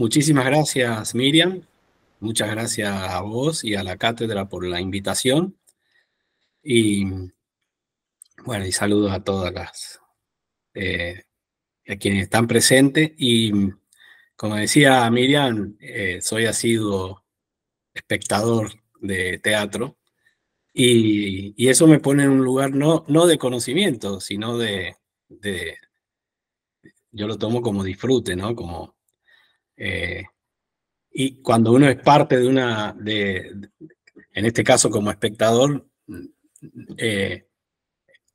Muchísimas gracias, Miriam. Muchas gracias a vos y a la cátedra por la invitación. Y bueno, y saludos a todas eh, a quienes están presentes. Y como decía Miriam, soy asiduo espectador de teatro y eso me pone en un lugar no de conocimiento, sino de- yo lo tomo como disfrute, ¿no? Eh, y cuando uno es parte en este caso como espectador, eh,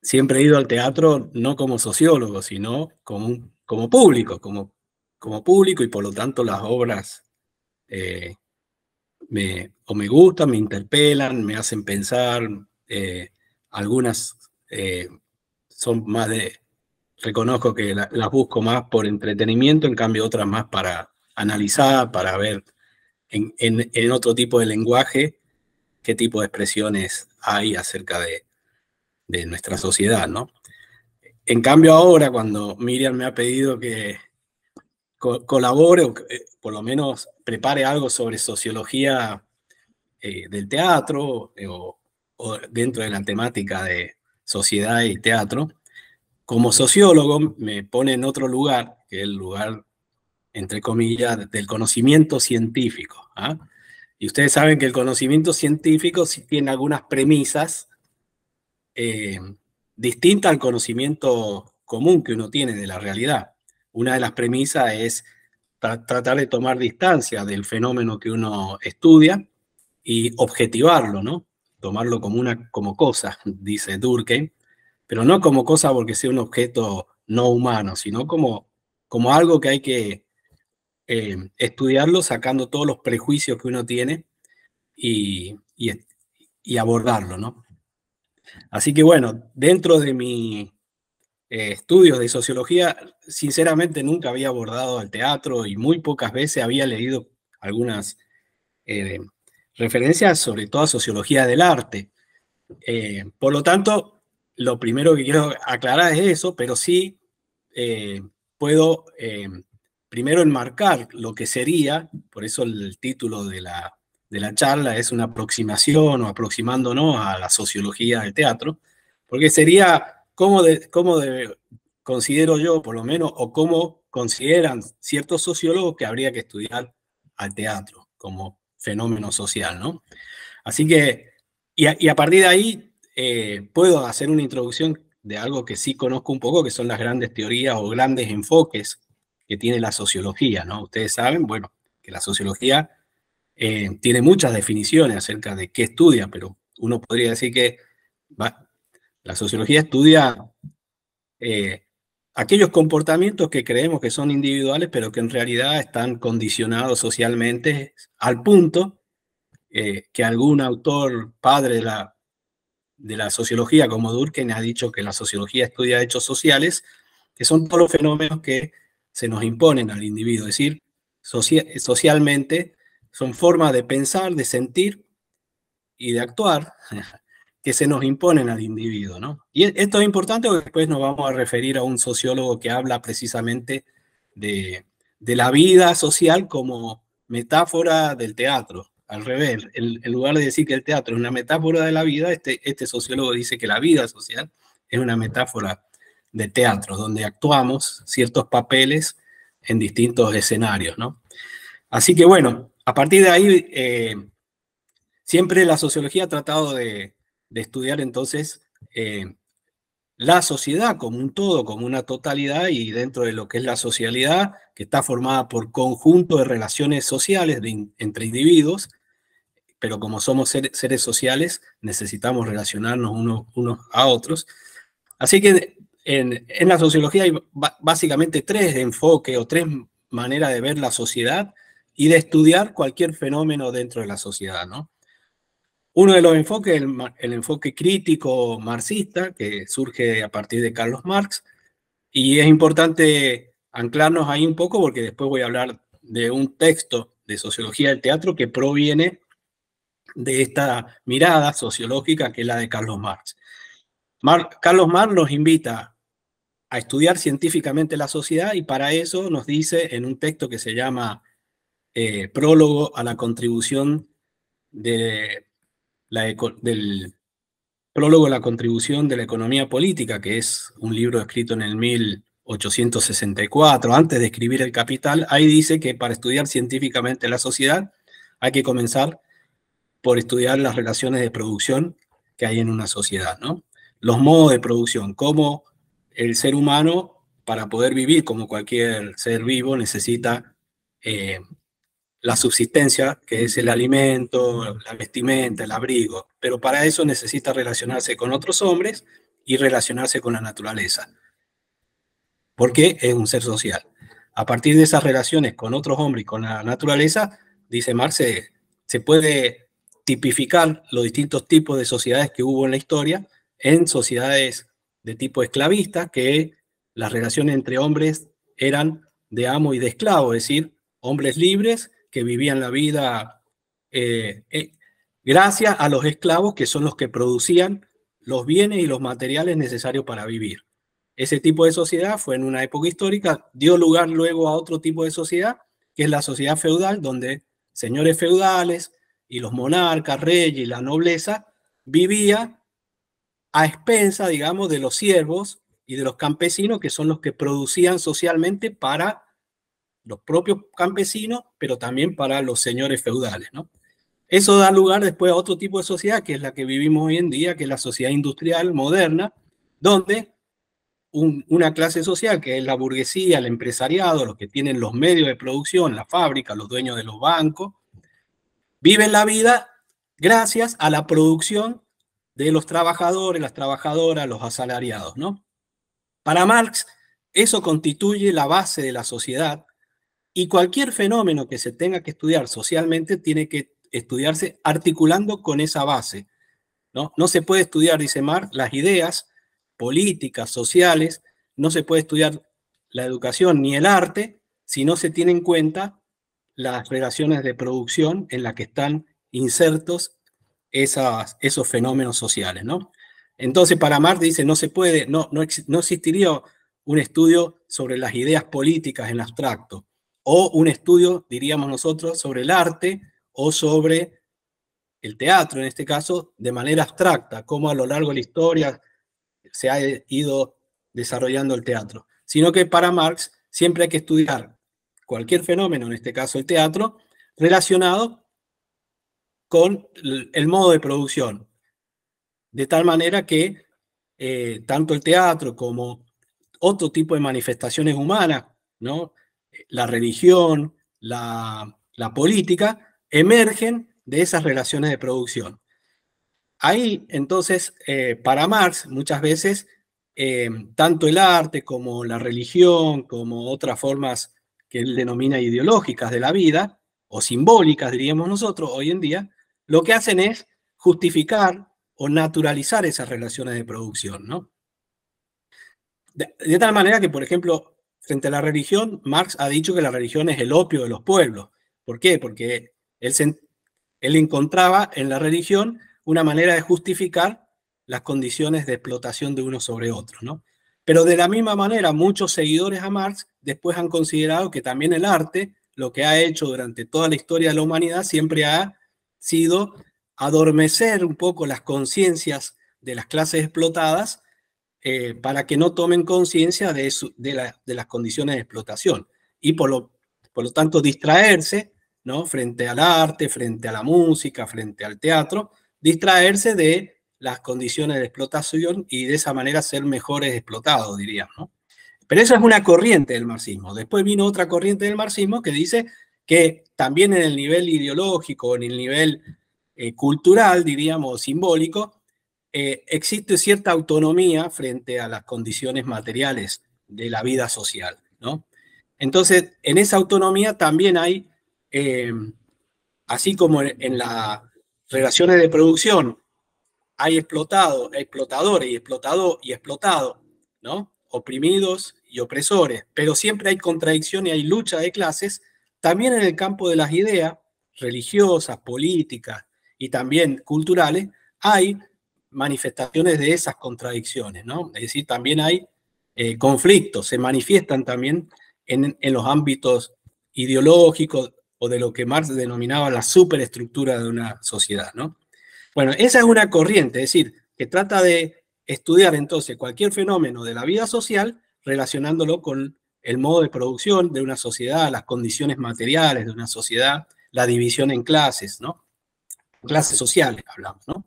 siempre he ido al teatro no como sociólogo, sino como público, como público, y por lo tanto las obras eh, o me gustan, me interpelan, me hacen pensar. Algunas eh, son más reconozco que las busco más por entretenimiento, en cambio otras más para analizar, para ver en otro tipo de lenguaje qué tipo de expresiones hay acerca de nuestra sociedad, ¿no? En cambio ahora, cuando Miriam me ha pedido que colabore o por lo menos prepare algo sobre sociología del teatro o dentro de la temática de sociedad y teatro, como sociólogo me pone en otro lugar, que es el lugar, entre comillas, del conocimiento científico. ¿Ah? Y ustedes saben que el conocimiento científico sí tiene algunas premisas eh, distintas al conocimiento común que uno tiene de la realidad. Una de las premisas es tratar de tomar distancia del fenómeno que uno estudia y objetivarlo, ¿no? Tomarlo como cosa, dice Durkheim, pero no como cosa porque sea un objeto no humano, sino como algo que hay que estudiarlo sacando todos los prejuicios que uno tiene y, y abordarlo, ¿no? Así que bueno, dentro de mi estudios de sociología, sinceramente nunca había abordado el teatro y muy pocas veces había leído algunas eh, referencias, sobre todo a sociología del arte. Por lo tanto, lo primero que quiero aclarar es eso, pero sí eh, puedo primero enmarcar lo que sería, por eso el título de la charla es una aproximación o aproximándonos a la sociología del teatro, porque sería considero yo, por lo menos, o cómo consideran ciertos sociólogos que habría que estudiar al teatro como fenómeno social, ¿no? Así que, y a partir de ahí puedo hacer una introducción de algo que sí conozco un poco, que son las grandes teorías o grandes enfoques que tiene la sociología, ¿no? Ustedes saben, bueno, que la sociología tiene muchas definiciones acerca de qué estudia, pero uno podría decir que la sociología estudia eh, aquellos comportamientos que creemos que son individuales, pero que en realidad están condicionados socialmente al punto que algún autor padre de la sociología, como Durkheim, ha dicho que la sociología estudia hechos sociales, que son todos los fenómenos que se nos imponen al individuo, es decir, socialmente son formas de pensar, de sentir y de actuar que se nos imponen al individuo, ¿no? Y esto es importante porque después nos vamos a referir a un sociólogo que habla precisamente de, de la vida social como metáfora del teatro. Al revés, en lugar de decir que el teatro es una metáfora de la vida, este sociólogo dice que la vida social es una metáfora de teatro, donde actuamos ciertos papeles en distintos escenarios, ¿no? Así que bueno, a partir de ahí siempre la sociología ha tratado de estudiar entonces la sociedad como un todo, como una totalidad, y dentro de lo que es la socialidad, que está formada por conjunto de relaciones sociales entre individuos, pero como somos seres sociales, necesitamos relacionarnos unos a otros. Así que en la sociología hay básicamente tres enfoques o tres maneras de ver la sociedad y de estudiar cualquier fenómeno dentro de la sociedad, ¿no? Uno de los enfoques, el enfoque crítico marxista, que surge a partir de Carlos Marx, y es importante anclarnos ahí un poco porque después voy a hablar de un texto de sociología del teatro que proviene de esta mirada sociológica que es la de Carlos Marx. Carlos Marx nos invita a estudiar científicamente la sociedad y para eso nos dice en un texto que se llama prólogo a la contribución de del prólogo a la contribución de la economía política, que es un libro escrito en el 1864, antes de escribir El Capital. Ahí dice que para estudiar científicamente la sociedad hay que comenzar por estudiar las relaciones de producción que hay en una sociedad, ¿no? Los modos de producción, cómo el ser humano, para poder vivir como cualquier ser vivo, necesita la subsistencia, que es el alimento, la vestimenta, el abrigo, pero para eso necesita relacionarse con otros hombres y relacionarse con la naturaleza, porque es un ser social. A partir de esas relaciones con otros hombres y con la naturaleza, dice Marx, se puede tipificar los distintos tipos de sociedades que hubo en la historia en sociedades de tipo esclavista, que las relaciones entre hombres eran de amo y de esclavo, es decir, hombres libres que vivían la vida gracias a los esclavos, que son los que producían los bienes y los materiales necesarios para vivir. Ese tipo de sociedad fue en una época histórica, dio lugar luego a otro tipo de sociedad, que es la sociedad feudal, donde señores feudales y los monarcas, reyes y la nobleza vivía a expensa, digamos, de los siervos y de los campesinos, que son los que producían socialmente para los propios campesinos, pero también para los señores feudales, ¿no? Eso da lugar después a otro tipo de sociedad, que es la que vivimos hoy en día, que es la sociedad industrial moderna, donde una clase social, que es la burguesía, el empresariado, los que tienen los medios de producción, la fábrica, los dueños de los bancos, viven la vida gracias a la producción de los trabajadores, las trabajadoras, los asalariados, ¿no? Para Marx, eso constituye la base de la sociedad, y cualquier fenómeno que se tenga que estudiar socialmente tiene que estudiarse articulando con esa base, ¿no? No se puede estudiar, dice Marx, las ideas políticas, sociales, no se puede estudiar la educación ni el arte si no se tiene en cuenta las relaciones de producción en las que están insertos esos fenómenos sociales, ¿no? Entonces, para Marx dice, no se puede, no existiría un estudio sobre las ideas políticas en abstracto, o un estudio, diríamos nosotros, sobre el arte o sobre el teatro, en este caso, de manera abstracta, como a lo largo de la historia se ha ido desarrollando el teatro, sino que para Marx siempre hay que estudiar cualquier fenómeno, en este caso el teatro, relacionado con el modo de producción, de tal manera que tanto el teatro como otro tipo de manifestaciones humanas, ¿no? La religión, la política, emergen de esas relaciones de producción. Ahí, entonces, para Marx, muchas veces, tanto el arte como la religión, como otras formas que él denomina ideológicas de la vida, o simbólicas, diríamos nosotros, hoy en día, lo que hacen es justificar o naturalizar esas relaciones de producción, ¿no? De tal manera que, por ejemplo, frente a la religión, Marx ha dicho que la religión es el opio de los pueblos. ¿Por qué? Porque él encontraba en la religión una manera de justificar las condiciones de explotación de unos sobre otros, ¿no? Pero de la misma manera, muchos seguidores a Marx después han considerado que también el arte, lo que ha hecho durante toda la historia de la humanidad, siempre ha sido adormecer un poco las conciencias de las clases explotadas para que no tomen conciencia de las condiciones de explotación y por lo tanto distraerse, ¿no? Frente al arte, frente a la música, frente al teatro, distraerse de las condiciones de explotación y de esa manera ser mejores explotados, diríamos, ¿no? Pero esa es una corriente del marxismo. Después vino otra corriente del marxismo que dice que también en el nivel ideológico, en el nivel cultural, diríamos, simbólico, existe cierta autonomía frente a las condiciones materiales de la vida social, ¿no? Entonces, en esa autonomía también hay, así como en las relaciones de producción, hay explotadores y explotado, ¿no? Oprimidos y opresores, pero siempre hay contradicción y hay lucha de clases, también en el campo de las ideas religiosas, políticas y también culturales, hay manifestaciones de esas contradicciones, ¿no? Es decir, también hay conflictos, se manifiestan también en los ámbitos ideológicos o de lo que Marx denominaba la superestructura de una sociedad, ¿no? Bueno, esa es una corriente, es decir, que trata de estudiar entonces cualquier fenómeno de la vida social relacionándolo con el modo de producción de una sociedad, las condiciones materiales de una sociedad, la división en clases, ¿no? Clases sociales hablamos, ¿no?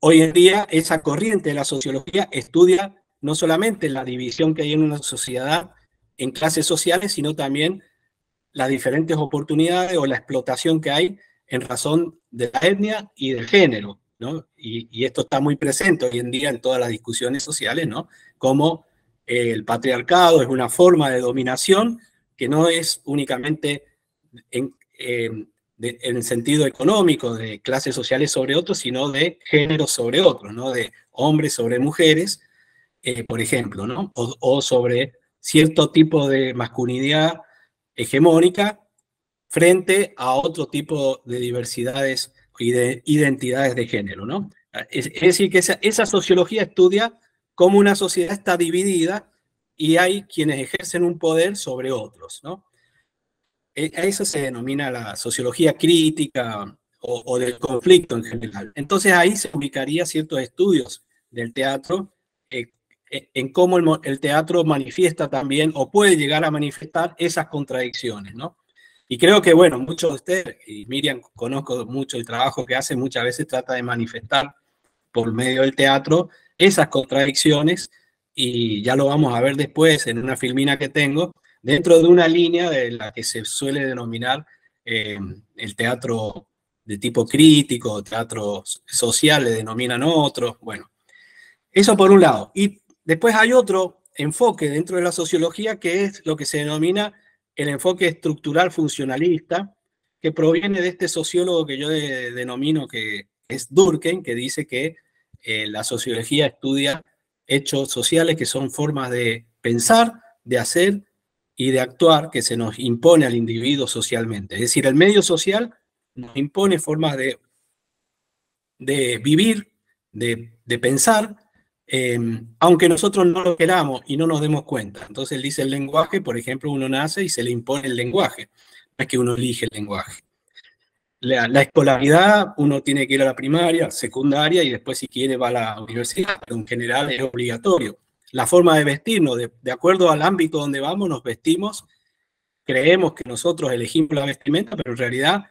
Hoy en día esa corriente de la sociología estudia no solamente la división que hay en una sociedad en clases sociales, sino también las diferentes oportunidades o la explotación que hay en razón de la etnia y del género, ¿no? Y esto está muy presente hoy en día en todas las discusiones sociales, ¿no? Como el patriarcado es una forma de dominación que no es únicamente en el sentido económico de clases sociales sobre otros, sino de género sobre otros, ¿no? De hombres sobre mujeres, por ejemplo, ¿no? O sobre cierto tipo de masculinidad hegemónica frente a otro tipo de diversidades y de identidades de género, ¿no? Es decir, que esa sociología estudia cómo una sociedad está dividida y hay quienes ejercen un poder sobre otros, ¿no? A eso se denomina la sociología crítica o del conflicto en general. Entonces ahí se ubicaría ciertos estudios del teatro en cómo el teatro manifiesta también o puede llegar a manifestar esas contradicciones, ¿no? Y creo que, bueno, muchos de ustedes, y Miriam, conozco mucho el trabajo que hace, muchas veces trata de manifestar por medio del teatro esas contradicciones, y ya lo vamos a ver después en una filmina que tengo, dentro de una línea de la que se suele denominar el teatro de tipo crítico, teatro social, le denominan otros, bueno, eso por un lado. Y después hay otro enfoque dentro de la sociología que es lo que se denomina el enfoque estructural funcionalista, que proviene de este sociólogo que yo denomino que es Durkheim, que dice que la sociología estudia hechos sociales que son formas de pensar, de hacer y de actuar que se nos impone al individuo socialmente. Es decir, el medio social nos impone formas de vivir, de pensar, aunque nosotros no lo queramos y no nos demos cuenta. Entonces él dice el lenguaje, por ejemplo, uno nace y se le impone el lenguaje, no es que uno elige el lenguaje. La escolaridad, uno tiene que ir a la primaria, secundaria y después si quiere va a la universidad, pero en general es obligatorio. La forma de vestirnos, de acuerdo al ámbito donde vamos, nos vestimos, creemos que nosotros elegimos la vestimenta, pero en realidad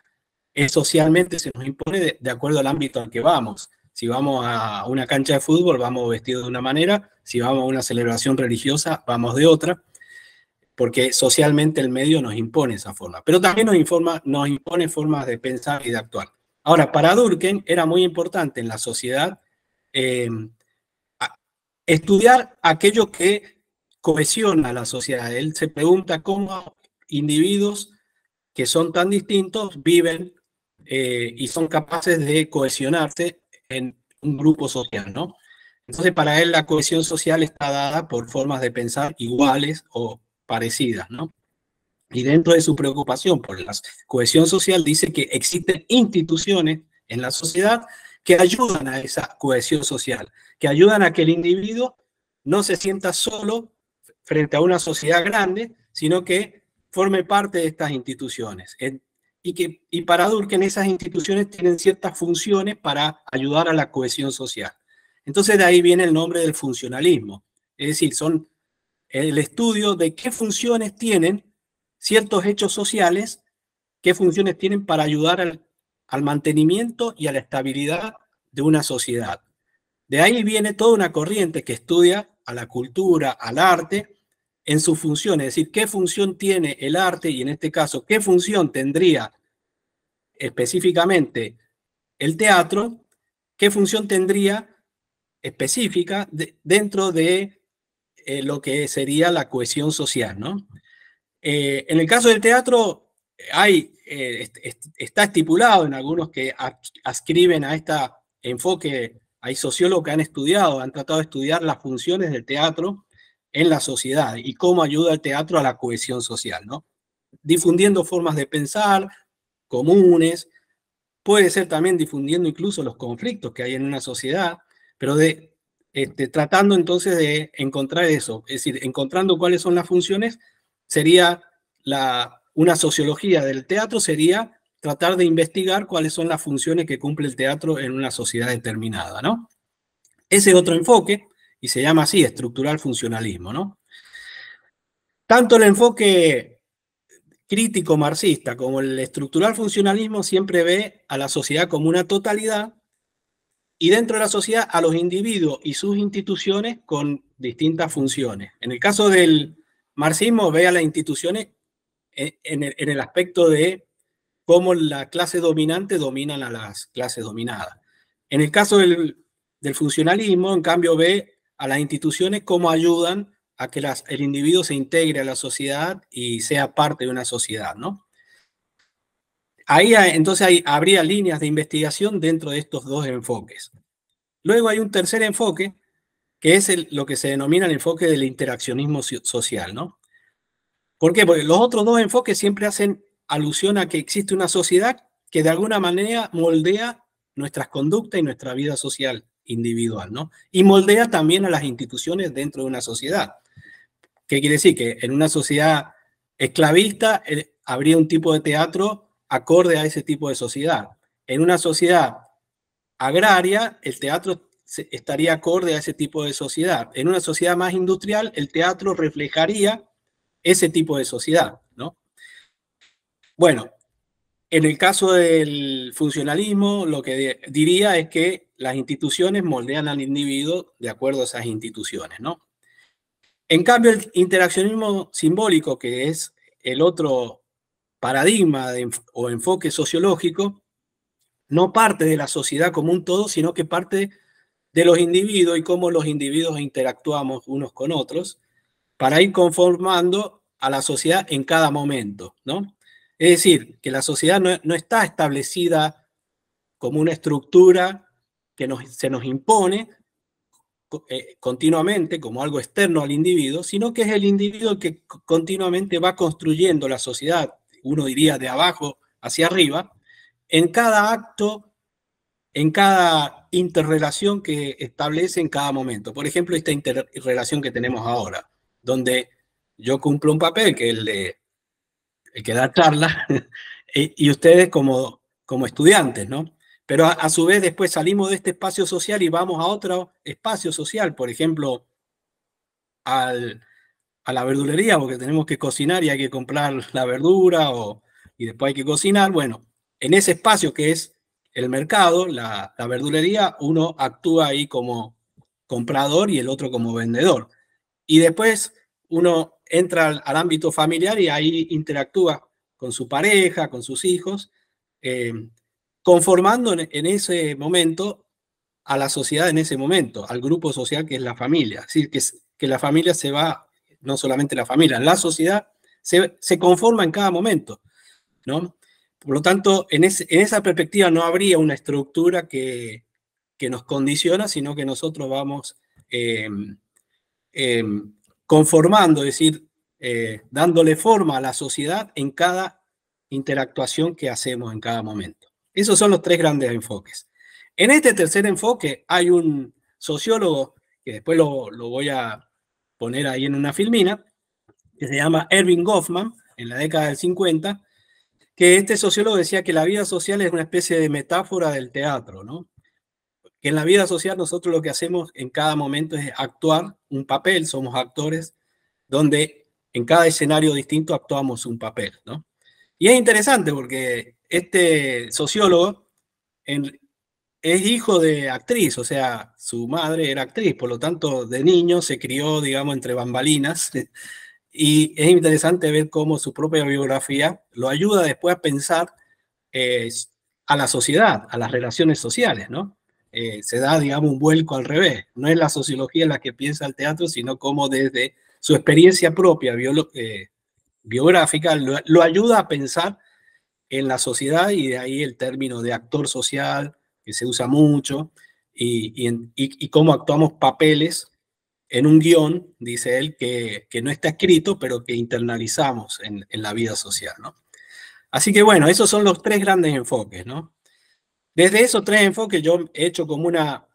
socialmente se nos impone de acuerdo al ámbito al que vamos. Si vamos a una cancha de fútbol, vamos vestidos de una manera, si vamos a una celebración religiosa, vamos de otra, porque socialmente el medio nos impone esa forma. Pero también nos impone formas de pensar y de actuar. Ahora, para Durkheim era muy importante en la sociedad estudiar aquello que cohesiona a la sociedad. Él se pregunta cómo individuos que son tan distintos viven y son capaces de cohesionarse en un grupo social, ¿no? Entonces, para él la cohesión social está dada por formas de pensar iguales o parecidas, ¿no? Y dentro de su preocupación por la cohesión social, dice que existen instituciones en la sociedad que ayudan a esa cohesión social, que ayudan a que el individuo no se sienta solo frente a una sociedad grande, sino que forme parte de estas instituciones. Y para Durkheim esas instituciones tienen ciertas funciones para ayudar a la cohesión social. Entonces de ahí viene el nombre del funcionalismo. Es decir, son el estudio de qué funciones tienen ciertos hechos sociales, qué funciones tienen para ayudar al mantenimiento y a la estabilidad de una sociedad. De ahí viene toda una corriente que estudia a la cultura, al arte, en sus funciones, es decir, qué función tiene el arte y en este caso, qué función tendría específicamente el teatro, qué función tendría específica dentro de lo que sería la cohesión social, ¿no? En el caso del teatro, está estipulado en algunos que adscriben a este enfoque, hay sociólogos que han estudiado, han tratado de estudiar las funciones del teatro en la sociedad y cómo ayuda el teatro a la cohesión social, ¿no? Difundiendo formas de pensar comunes, puede ser también difundiendo incluso los conflictos que hay en una sociedad, pero tratando entonces de encontrar eso, es decir, encontrando cuáles son las funciones, sería una sociología del teatro sería tratar de investigar cuáles son las funciones que cumple el teatro en una sociedad determinada, ¿no? Ese es otro enfoque, y se llama así, estructural funcionalismo, ¿no? Tanto el enfoque crítico marxista como el estructural funcionalismo siempre ve a la sociedad como una totalidad y dentro de la sociedad a los individuos y sus instituciones con distintas funciones. En el caso del marxismo ve a las instituciones en el aspecto de cómo la clase dominante dominan a las clases dominadas. En el caso del funcionalismo, en cambio, ve a las instituciones cómo ayudan a que el individuo se integre a la sociedad y sea parte de una sociedad, ¿no? Entonces habría líneas de investigación dentro de estos dos enfoques. Luego hay un tercer enfoque, que es lo que se denomina el enfoque del interaccionismo social, ¿no? ¿Por qué? Porque los otros dos enfoques siempre hacen alusión a que existe una sociedad que de alguna manera moldea nuestras conductas y nuestra vida social individual, ¿no? Y moldea también a las instituciones dentro de una sociedad. ¿Qué quiere decir? Que en una sociedad esclavista habría un tipo de teatro acorde a ese tipo de sociedad. En una sociedad agraria, el teatro estaría acorde a ese tipo de sociedad. En una sociedad más industrial, el teatro reflejaría ese tipo de sociedad, ¿no? Bueno, en el caso del funcionalismo, lo que diría es que las instituciones moldean al individuo de acuerdo a esas instituciones, ¿no? En cambio, el interaccionismo simbólico, que es el otro paradigma o enfoque sociológico, no parte de la sociedad como un todo, sino que parte de los individuos y cómo los individuos interactuamos unos con otros para ir conformando a la sociedad en cada momento, ¿no? Es decir, que la sociedad no está establecida como una estructura que se nos impone continuamente como algo externo al individuo, sino que es el individuo que continuamente va construyendo la sociedad, uno diría de abajo hacia arriba, en cada acto, en cada interrelación que establece en cada momento. Por ejemplo, esta interrelación que tenemos ahora, donde yo cumplo un papel que es el que da charla, y ustedes como estudiantes, ¿no? Pero a su vez después salimos de este espacio social y vamos a otro espacio social, por ejemplo, a la verdulería, porque tenemos que cocinar y hay que comprar la verdura y después hay que cocinar. Bueno, en ese espacio que es el mercado, la verdulería, uno actúa ahí como comprador y el otro como vendedor. Y después uno entra al ámbito familiar y ahí interactúa con su pareja, con sus hijos, eh, conformando en ese momento a la sociedad en ese momento, al grupo social que es la familia. Es decir, que la familia se va, no solamente la familia, la sociedad se conforma en cada momento, ¿no? Por lo tanto, en esa perspectiva no habría una estructura que nos condiciona, sino que nosotros vamos eh, eh, conformando, es decir, dándole forma a la sociedad en cada interactuación que hacemos en cada momento. Esos son los tres grandes enfoques. En este tercer enfoque hay un sociólogo, que después lo voy a poner ahí en una filmina, que se llama Erving Goffman, en la década del 50, que este sociólogo decía que la vida social es una especie de metáfora del teatro, ¿no? Que en la vida social nosotros lo que hacemos en cada momento es actuar un papel, somos actores, donde en cada escenario distinto actuamos un papel, ¿no? Y es interesante porque este sociólogo es hijo de actriz, o sea, su madre era actriz, por lo tanto, de niño se crió, digamos, entre bambalinas, y es interesante ver cómo su propia biografía lo ayuda después a pensar eh, a la sociedad, a las relaciones sociales, ¿no? Se da, digamos, un vuelco al revés. No es la sociología la que piensa el teatro, sino cómo desde su experiencia propia biográfica lo ayuda a pensar en la sociedad y de ahí el término de actor social que se usa mucho y cómo actuamos papeles en un guión, dice él, que no está escrito, pero que internalizamos en la vida social, ¿no? Así que bueno, esos son los tres grandes enfoques, ¿no? Desde esos tres enfoques yo he hecho como una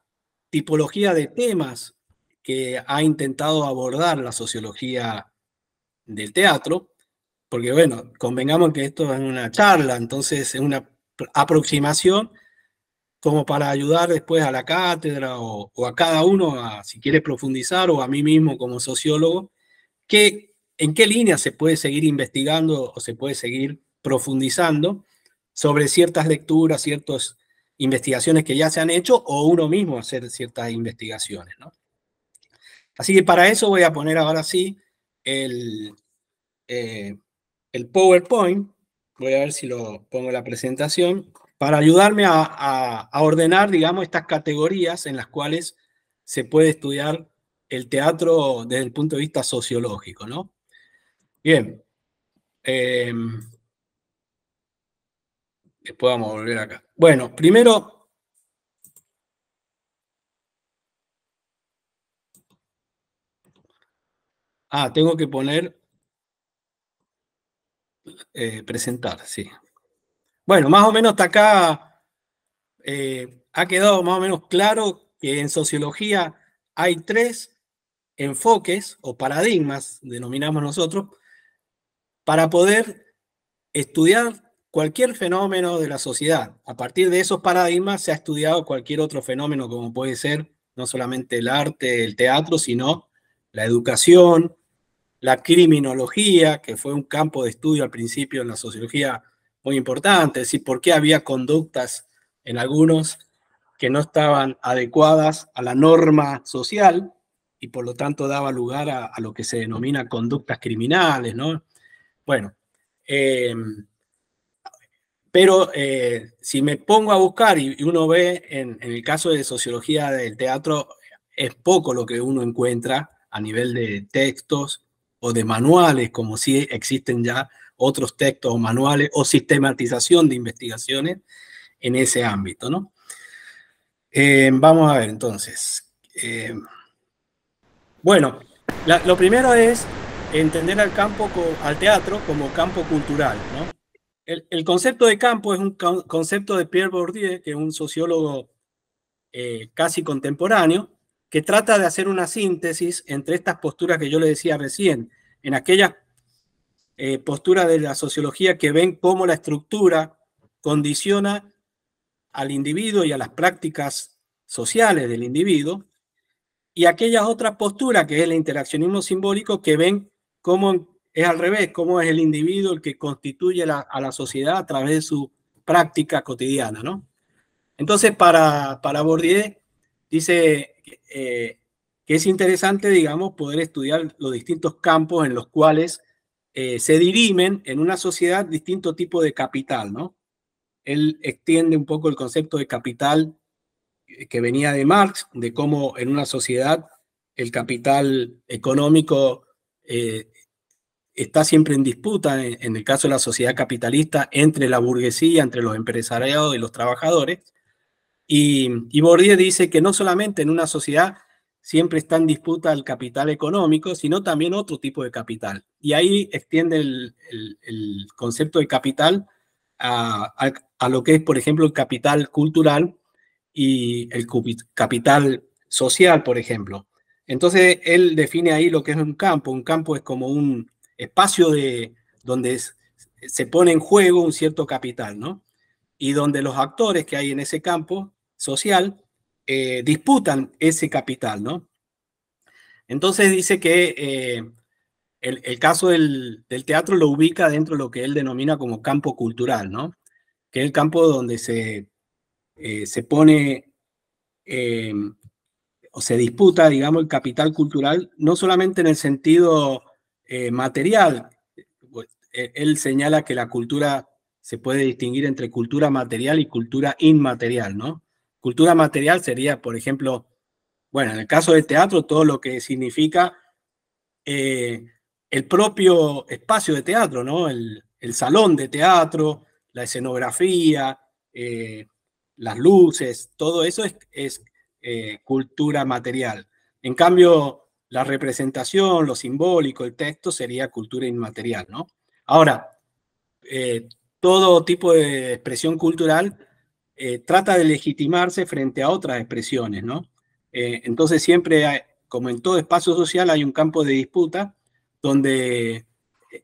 tipología de temas que ha intentado abordar la sociología del teatro, porque bueno, convengamos que esto es una charla, entonces es una aproximación como para ayudar después a la cátedra o a cada uno, si quiere profundizar, o a mí mismo como sociólogo, en qué línea se puede seguir investigando o se puede seguir profundizando sobre ciertas lecturas, ciertas investigaciones que ya se han hecho, o uno mismo hacer ciertas investigaciones, ¿no? Así que para eso voy a poner ahora sí el, el PowerPoint. Voy a ver si lo pongo en la presentación, para ayudarme a ordenar, digamos, estas categorías en las cuales se puede estudiar el teatro desde el punto de vista sociológico, ¿no? Bien. Después vamos a volver acá. Bueno, primero, tengo que poner presentar, sí. Bueno, más o menos hasta acá ha quedado más o menos claro que en sociología hay 3 enfoques o paradigmas, denominamos nosotros, para poder estudiar cualquier fenómeno de la sociedad. A partir de esos paradigmas se ha estudiado cualquier otro fenómeno, como puede ser no solamente el arte, el teatro, sino la educación, la criminología, que fue un campo de estudio al principio en la sociología muy importante, es decir, por qué había conductas en algunos que no estaban adecuadas a la norma social y por lo tanto daba lugar a lo que se denomina conductas criminales, ¿no? Bueno, pero si me pongo a buscar y uno ve en el caso de sociología del teatro, es poco lo que uno encuentra a nivel de textos o de manuales, como si existen ya otros textos o manuales o sistematización de investigaciones en ese ámbito, ¿no? Vamos a ver entonces. Bueno, lo primero es entender al teatro como campo cultural, ¿no? El concepto de campo es un concepto de Pierre Bourdieu, que es un sociólogo casi contemporáneo, que trata de hacer una síntesis entre estas posturas que yo le decía recién, en aquellas posturas de la sociología que ven cómo la estructura condiciona al individuo y a las prácticas sociales del individuo, y aquellas otras posturas, que es el interaccionismo simbólico, que ven cómo es al revés, cómo es el individuo el que constituye a la sociedad a través de su práctica cotidiana, ¿no? Entonces, para Bourdieu, dice que es interesante, digamos, poder estudiar los distintos campos en los cuales se dirimen en una sociedad distintos tipos de capital, ¿no? Él extiende un poco el concepto de capital que venía de Marx, de cómo en una sociedad el capital económico está siempre en disputa, en el caso de la sociedad capitalista, entre la burguesía, entre los empresariados y los trabajadores. Y Bourdieu dice que no solamente en una sociedad siempre está en disputa el capital económico, sino también otro tipo de capital. Y ahí extiende el concepto de capital a lo que es, por ejemplo, el capital cultural y el capital social, por ejemplo. Entonces, él define ahí lo que es un campo. Un campo es como un espacio donde se pone en juego un cierto capital, ¿no? Y donde los actores que hay en ese campo social disputan ese capital, ¿no? Entonces dice que el caso del teatro lo ubica dentro de lo que él denomina como campo cultural, ¿no? Que es el campo donde se pone o se disputa, digamos, el capital cultural, no solamente en el sentido material. Él señala que la cultura se puede distinguir entre cultura material y cultura inmaterial, ¿no? Cultura material sería, por ejemplo, bueno, en el caso del teatro, todo lo que significa el propio espacio de teatro, ¿no? El salón de teatro, la escenografía, las luces, todo eso es cultura material. En cambio, la representación, lo simbólico, el texto sería cultura inmaterial, ¿no? Ahora, todo tipo de expresión cultural trata de legitimarse frente a otras expresiones, ¿no? Entonces siempre, como en todo espacio social, hay un campo de disputa donde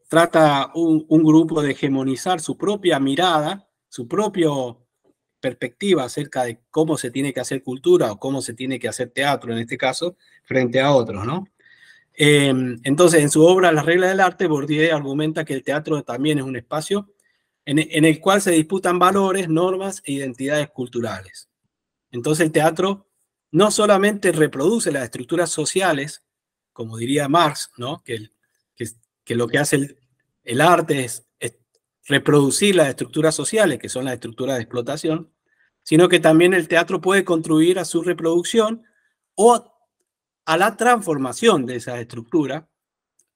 trata un grupo de hegemonizar su propia mirada, su propia perspectiva acerca de cómo se tiene que hacer cultura o cómo se tiene que hacer teatro, en este caso, frente a otros, ¿no? Entonces, en su obra Las reglas del arte, Bourdieu argumenta que el teatro también es un espacio en el cual se disputan valores, normas e identidades culturales. Entonces, el teatro no solamente reproduce las estructuras sociales, como diría Marx, ¿no? Que lo que hace el arte es reproducir las estructuras sociales, que son las estructuras de explotación, sino que también el teatro puede contribuir a su reproducción o a la transformación de esa estructura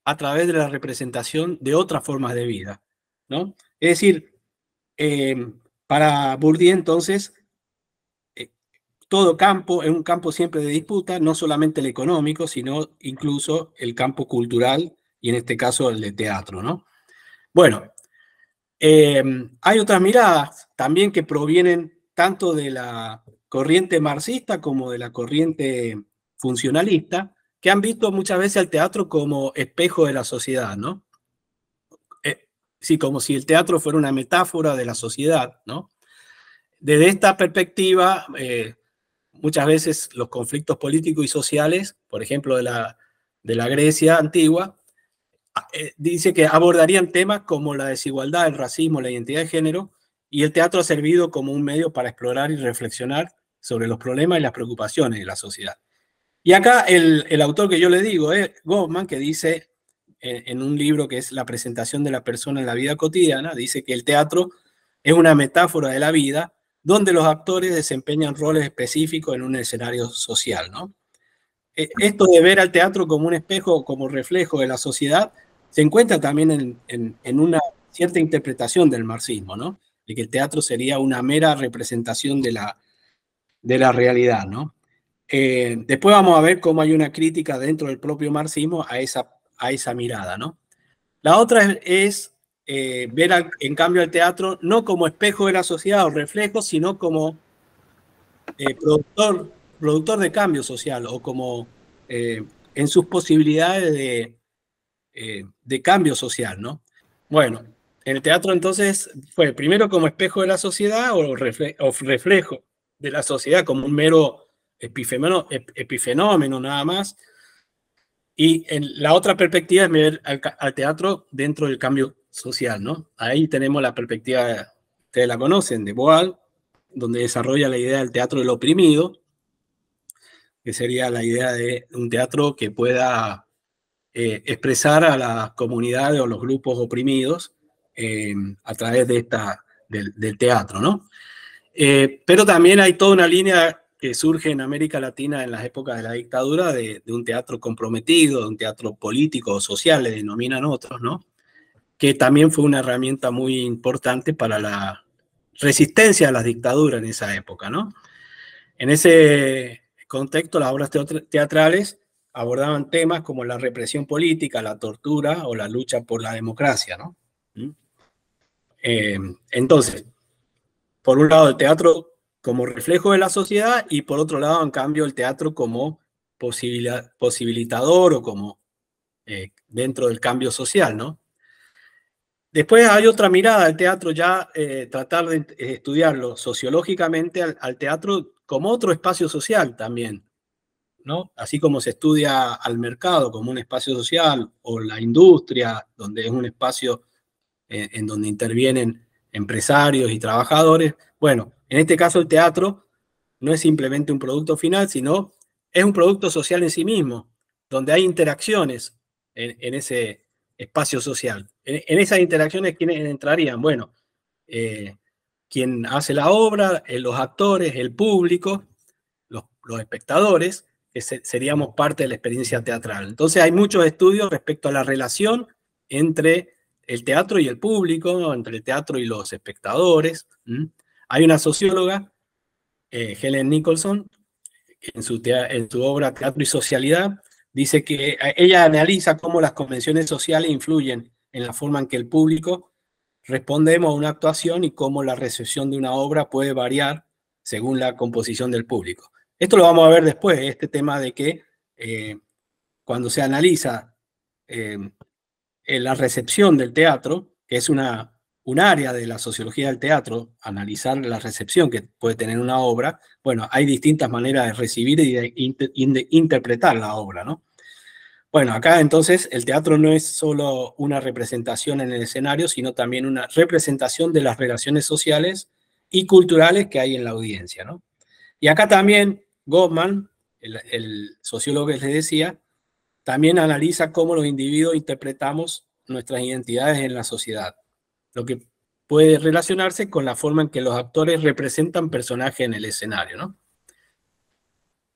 a través de la representación de otras formas de vida, ¿no? Es decir, para Bourdieu, entonces, todo campo es un campo siempre de disputa, no solamente el económico, sino incluso el campo cultural y en este caso el de teatro, ¿no? Bueno, hay otras miradas también que provienen tanto de la corriente marxista como de la corriente funcionalista, que han visto muchas veces al teatro como espejo de la sociedad, ¿no? Sí, como si el teatro fuera una metáfora de la sociedad, ¿no? Desde esta perspectiva, muchas veces los conflictos políticos y sociales, por ejemplo, de la Grecia antigua, dice que abordarían temas como la desigualdad, el racismo, la identidad de género, y el teatro ha servido como un medio para explorar y reflexionar sobre los problemas y las preocupaciones de la sociedad. Y acá el autor que yo le digo es Goffman, que dice en un libro que es La presentación de la persona en la vida cotidiana, dice que el teatro es una metáfora de la vida donde los actores desempeñan roles específicos en un escenario social, ¿no? Esto de ver al teatro como un espejo, como reflejo de la sociedad, se encuentra también en una cierta interpretación del marxismo, ¿no? De que el teatro sería una mera representación de la realidad, ¿no? Después vamos a ver cómo hay una crítica dentro del propio marxismo a esa mirada, ¿no? La otra es ver en cambio al teatro no como espejo de la sociedad o reflejo, sino como productor de cambio social o como en sus posibilidades de cambio social, ¿no? Bueno, el teatro entonces fue primero como espejo de la sociedad o reflejo de la sociedad como un mero epifenómeno nada más. Y la otra perspectiva es ver al teatro dentro del cambio social, ¿no? Ahí tenemos la perspectiva, ustedes la conocen, de Boal, donde desarrolla la idea del teatro del oprimido, que sería la idea de un teatro que pueda expresar a las comunidades o los grupos oprimidos a través del teatro, ¿no? Pero también hay toda una línea que surge en América Latina en las épocas de la dictadura de un teatro comprometido, de un teatro político o social, le denominan otros, ¿no? Que también fue una herramienta muy importante para la resistencia a las dictaduras en esa época, ¿no? En ese contexto, las obras teatrales abordaban temas como la represión política, la tortura o la lucha por la democracia, ¿no? Entonces, por un lado, el teatro como reflejo de la sociedad y por otro lado, en cambio, el teatro como posibilitador o como dentro del cambio social, ¿no? Después hay otra mirada al teatro, ya tratar de estudiarlo sociológicamente al teatro como otro espacio social también, ¿no? Así como se estudia al mercado como un espacio social o la industria, donde es un espacio en donde intervienen empresarios y trabajadores. Bueno, en este caso el teatro no es simplemente un producto final, sino es un producto social en sí mismo, donde hay interacciones en ese espacio social. En esas interacciones, ¿quiénes entrarían? Bueno, quien hace la obra, los actores, el público, los espectadores, que seríamos parte de la experiencia teatral. Entonces hay muchos estudios respecto a la relación entre el teatro y el público, entre el teatro y los espectadores. Hay una socióloga, Helen Nicholson, en su obra Teatro y Socialidad, dice que ella analiza cómo las convenciones sociales influyen en la forma en que el público respondemos a una actuación y cómo la recepción de una obra puede variar según la composición del público. Esto lo vamos a ver después, este tema de que cuando se analiza la recepción del teatro, que es un área de la sociología del teatro, analizar la recepción que puede tener una obra. Bueno, hay distintas maneras de recibir y de interpretar la obra, ¿no? Bueno, acá entonces el teatro no es solo una representación en el escenario, sino también una representación de las relaciones sociales y culturales que hay en la audiencia, ¿no? Y acá también Goffman, el sociólogo que les decía, también analiza cómo los individuos interpretamos nuestras identidades en la sociedad, lo que puede relacionarse con la forma en que los actores representan personajes en el escenario, ¿no?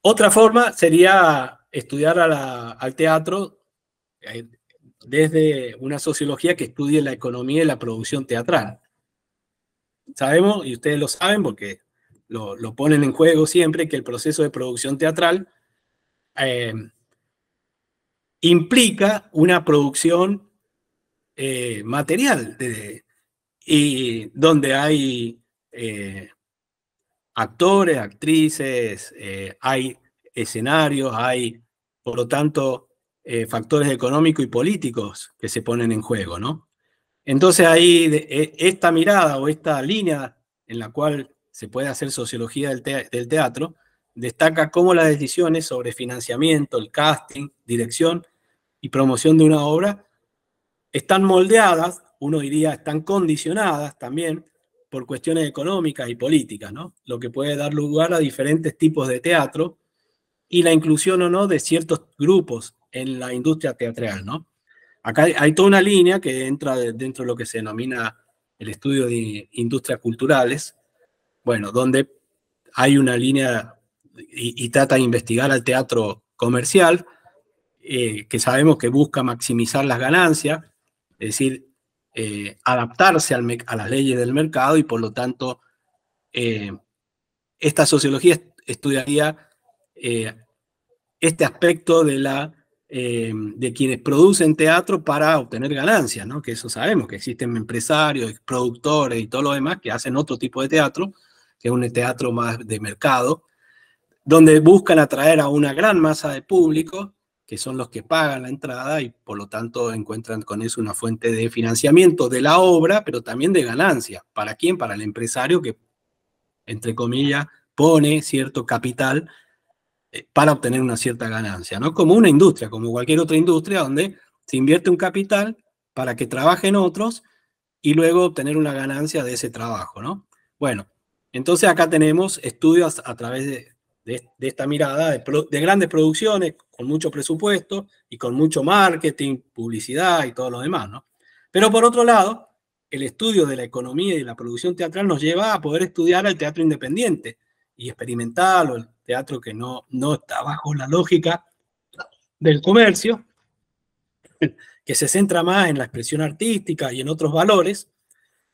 Otra forma sería estudiar al teatro desde una sociología que estudie la economía y la producción teatral. Sabemos, y ustedes lo saben porque lo ponen en juego siempre, que el proceso de producción teatral implica una producción material, y donde hay actores, actrices, hay escenarios, hay, por lo tanto, factores económicos y políticos que se ponen en juego, ¿no? Entonces ahí esta mirada o esta línea en la cual se puede hacer sociología del teatro destaca cómo las decisiones sobre financiamiento, el casting, dirección y promoción de una obra están moldeadas, uno diría están condicionadas también por cuestiones económicas y políticas, ¿no? Lo que puede dar lugar a diferentes tipos de teatro y la inclusión o no de ciertos grupos en la industria teatral, ¿no? Acá hay toda una línea que entra dentro de lo que se denomina el estudio de industrias culturales, bueno, donde hay una línea y trata de investigar al teatro comercial, que sabemos que busca maximizar las ganancias, es decir, adaptarse a las leyes del mercado y por lo tanto esta sociología estudiaría este aspecto de quienes producen teatro para obtener ganancias, ¿no? Que eso sabemos, que existen empresarios, productores y todo lo demás que hacen otro tipo de teatro, que es un teatro más de mercado, donde buscan atraer a una gran masa de público, que son los que pagan la entrada y por lo tanto encuentran con eso una fuente de financiamiento de la obra, pero también de ganancia. ¿Para quién? Para el empresario que, entre comillas, pone cierto capital para obtener una cierta ganancia, ¿no? Como una industria, como cualquier otra industria donde se invierte un capital para que trabajen otros y luego obtener una ganancia de ese trabajo, ¿no? Bueno, entonces acá tenemos estudios a través de esta mirada de grandes producciones con mucho presupuesto y con mucho marketing, publicidad y todo lo demás, ¿no? Pero por otro lado, el estudio de la economía y la producción teatral nos lleva a poder estudiar el teatro independiente y experimental, o el teatro que no está bajo la lógica del comercio, que se centra más en la expresión artística y en otros valores,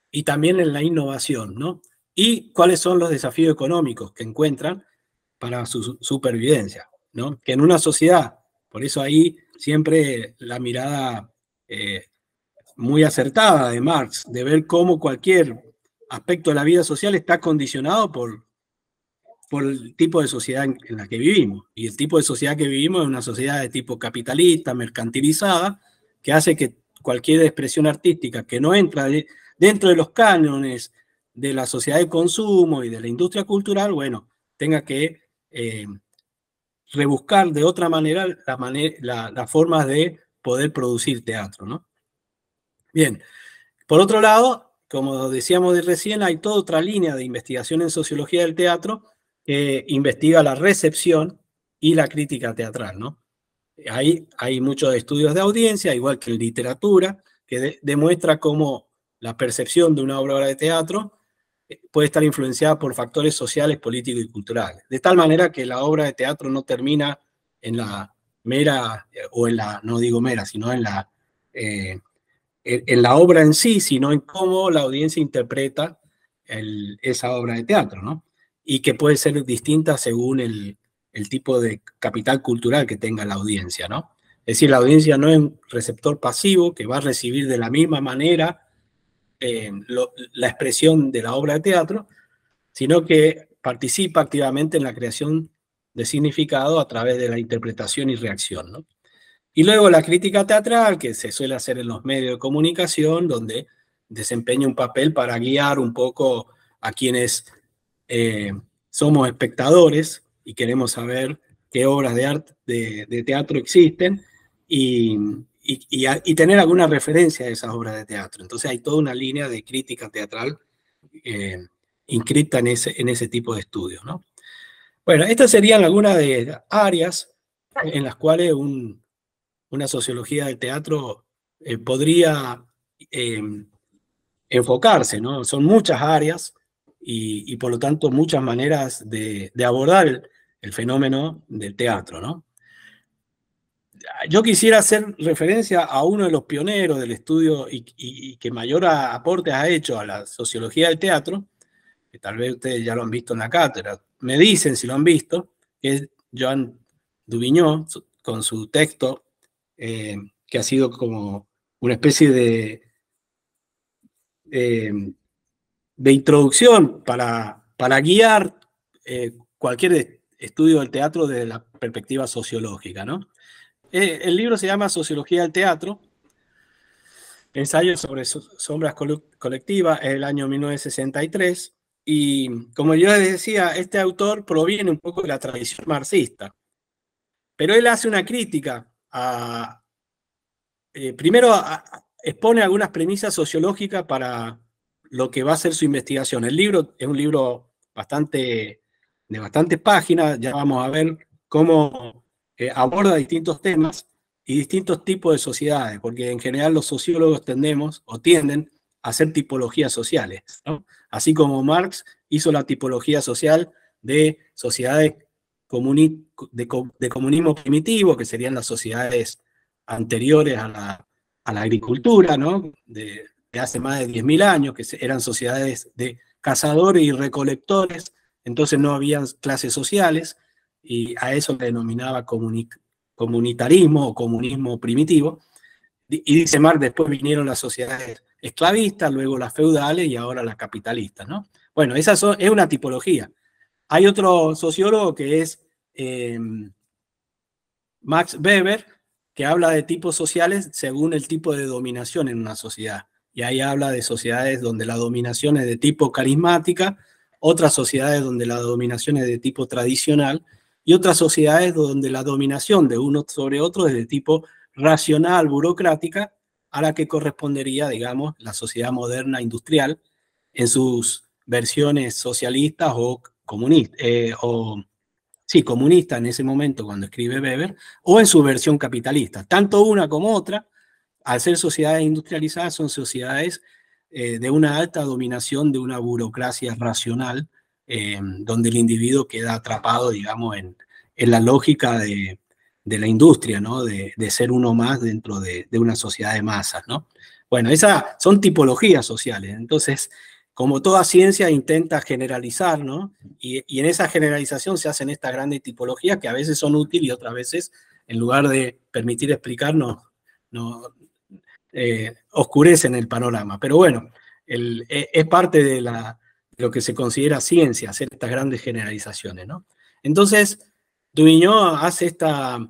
y también en la innovación, ¿no? Y cuáles son los desafíos económicos que encuentran para su supervivencia, ¿no? Que en una sociedad, por eso ahí siempre la mirada muy acertada de Marx, de ver cómo cualquier aspecto de la vida social está condicionado por el tipo de sociedad en la que vivimos. Y el tipo de sociedad que vivimos es una sociedad de tipo capitalista, mercantilizada, que hace que cualquier expresión artística que no entra dentro de los cánones de la sociedad de consumo y de la industria cultural, bueno, tenga que rebuscar de otra manera las formas de poder producir teatro, ¿no? Bien, por otro lado, como decíamos de recién, hay toda otra línea de investigación en sociología del teatro que investiga la recepción y la crítica teatral, ¿no? Hay muchos estudios de audiencia, igual que en literatura, que demuestra cómo la percepción de una obra de teatro puede estar influenciada por factores sociales, políticos y culturales. De tal manera que la obra de teatro no termina en la mera, o en la, no digo mera, sino en la obra en sí, sino en cómo la audiencia interpreta esa obra de teatro, ¿no? Y que puede ser distinta según el tipo de capital cultural que tenga la audiencia, ¿no? Es decir, la audiencia no es un receptor pasivo que va a recibir de la misma manera la expresión de la obra de teatro, sino que participa activamente en la creación de significado a través de la interpretación y reacción, ¿no? Y luego la crítica teatral, que se suele hacer en los medios de comunicación, donde desempeña un papel para guiar un poco a quienes somos espectadores y queremos saber qué obras de arte, de teatro existen y tener alguna referencia a esas obras de teatro. Entonces hay toda una línea de crítica teatral inscripta en ese tipo de estudios, ¿no? Bueno, estas serían algunas de las áreas en las cuales una sociología del teatro podría enfocarse, ¿no? Son muchas áreas y por lo tanto muchas maneras de abordar el fenómeno del teatro, ¿no? Yo quisiera hacer referencia a uno de los pioneros del estudio y que mayor aporte ha hecho a la sociología del teatro, que tal vez ustedes ya lo han visto en la cátedra, me dicen si lo han visto, que es Joan Dubignon, con su texto, que ha sido como una especie de introducción para guiar cualquier estudio del teatro desde la perspectiva sociológica, ¿no? El libro se llama Sociología del Teatro, Ensayos sobre sombras colectivas, es el año 1963, y como yo les decía, este autor proviene un poco de la tradición marxista, pero él hace una crítica primero expone algunas premisas sociológicas para lo que va a ser su investigación. El libro es un libro de bastantes páginas, ya vamos a ver cómo aborda distintos temas y distintos tipos de sociedades, porque en general los sociólogos tendemos o tienden a hacer tipologías sociales, ¿no? Así como Marx hizo la tipología social de sociedades de comunismo primitivo, que serían las sociedades anteriores a la agricultura, ¿no? De hace más de 10.000 años, que eran sociedades de cazadores y recolectores, entonces no había clases sociales, y a eso le denominaba comunitarismo o comunismo primitivo. Y dice Marx, después vinieron las sociedades esclavistas, luego las feudales y ahora las capitalistas, ¿no? Bueno, es una tipología. Hay otro sociólogo que es Max Weber, que habla de tipos sociales según el tipo de dominación en una sociedad. Y ahí habla de sociedades donde la dominación es de tipo carismática, otras sociedades donde la dominación es de tipo tradicional, y otras sociedades donde la dominación de uno sobre otro es de tipo racional, burocrática, a la que correspondería, digamos, la sociedad moderna industrial en sus versiones socialistas o comunistas, sí, comunista en ese momento cuando escribe Weber, o en su versión capitalista. Tanto una como otra, al ser sociedades industrializadas, son sociedades de una alta dominación de una burocracia racional, donde el individuo queda atrapado, digamos, en la lógica de la industria, ¿no? De ser uno más dentro de una sociedad de masas, ¿no? Bueno, esas son tipologías sociales. Entonces, como toda ciencia intenta generalizar, ¿no? Y en esa generalización se hacen estas grandes tipologías que a veces son útiles y otras veces, en lugar de permitir explicarnos, oscurecen el panorama. Pero bueno, es parte de lo que se considera ciencia, hacer estas grandes generalizaciones, ¿no? Entonces, Dubignon hace da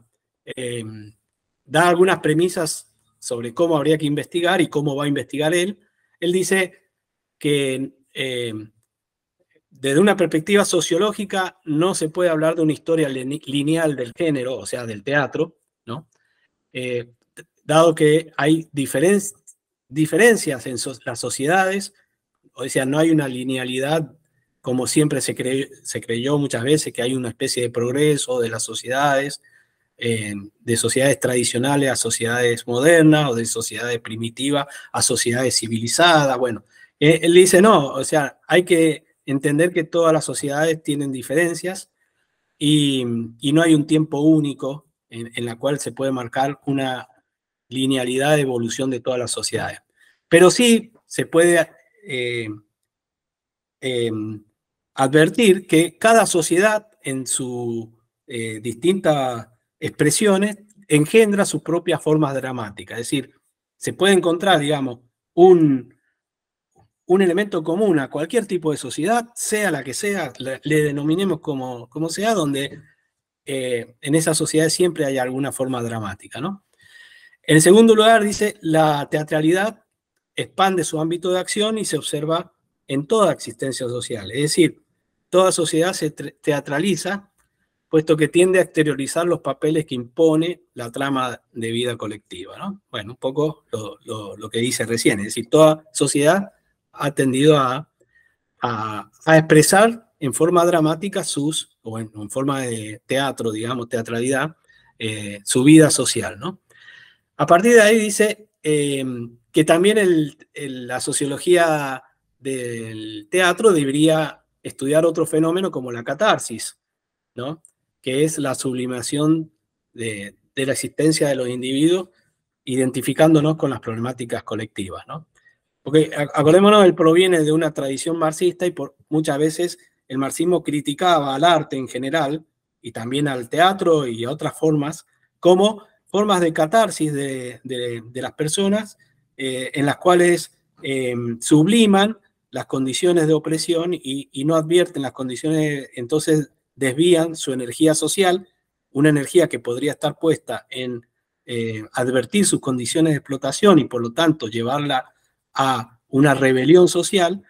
algunas premisas sobre cómo habría que investigar y cómo va a investigar él. Él dice que desde una perspectiva sociológica no se puede hablar de una historia lineal del género, o sea, del teatro, ¿no? Dado que hay diferencias en las sociedades, o sea, no hay una linealidad como siempre se creyó muchas veces, que hay una especie de progreso de las sociedades, de sociedades tradicionales a sociedades modernas, o de sociedades primitivas a sociedades civilizadas. Bueno, él dice, no, o sea, hay que entender que todas las sociedades tienen diferencias y no hay un tiempo único en la cual se puede marcar una linealidad de evolución de todas las sociedades. Pero sí se puede advertir que cada sociedad en sus distintas expresiones engendra sus propias formas dramáticas. Es decir, se puede encontrar, digamos, un elemento común a cualquier tipo de sociedad, sea la que sea, le denominemos como sea, donde en esa sociedad siempre hay alguna forma dramática, ¿no? En segundo lugar, dice, la teatralidad expande su ámbito de acción y se observa en toda existencia social. Es decir, toda sociedad se teatraliza, puesto que tiende a exteriorizar los papeles que impone la trama de vida colectiva, ¿no? Bueno, un poco lo que dice recién, es decir, toda sociedad ha tendido a expresar en forma dramática o en forma de teatro, digamos, teatralidad, su vida social, ¿no? A partir de ahí dice que también la sociología del teatro debería estudiar otro fenómeno como la catarsis, ¿no? Que es la sublimación de la existencia de los individuos, identificándonos con las problemáticas colectivas, ¿no? Porque acordémonos, él proviene de una tradición marxista y muchas veces el marxismo criticaba al arte en general y también al teatro y a otras formas como formas de catarsis de las personas en las cuales subliman las condiciones de opresión y no advierten las condiciones, entonces desvían su energía social, una energía que podría estar puesta en advertir sus condiciones de explotación y por lo tanto llevarla a una rebelión social.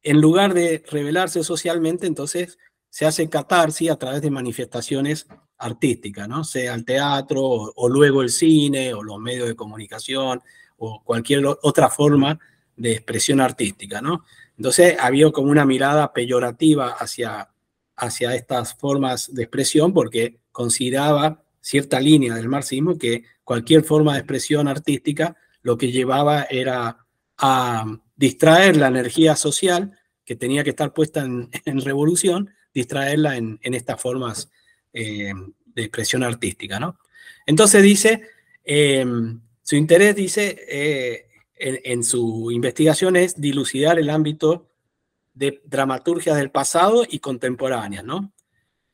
En lugar de rebelarse socialmente, entonces se hace catarsis a través de manifestaciones artísticas, ¿no? Sea el teatro o luego el cine o los medios de comunicación o cualquier otra forma de expresión artística, ¿no? Entonces había como una mirada peyorativa hacia estas formas de expresión porque consideraba cierta línea del marxismo que cualquier forma de expresión artística lo que llevaba era a distraer la energía social que tenía que estar puesta en revolución, distraerla en estas formas de expresión artística, ¿no? Entonces dice, su interés, dice, en su investigación es dilucidar el ámbito de dramaturgias del pasado y contemporáneas, ¿no?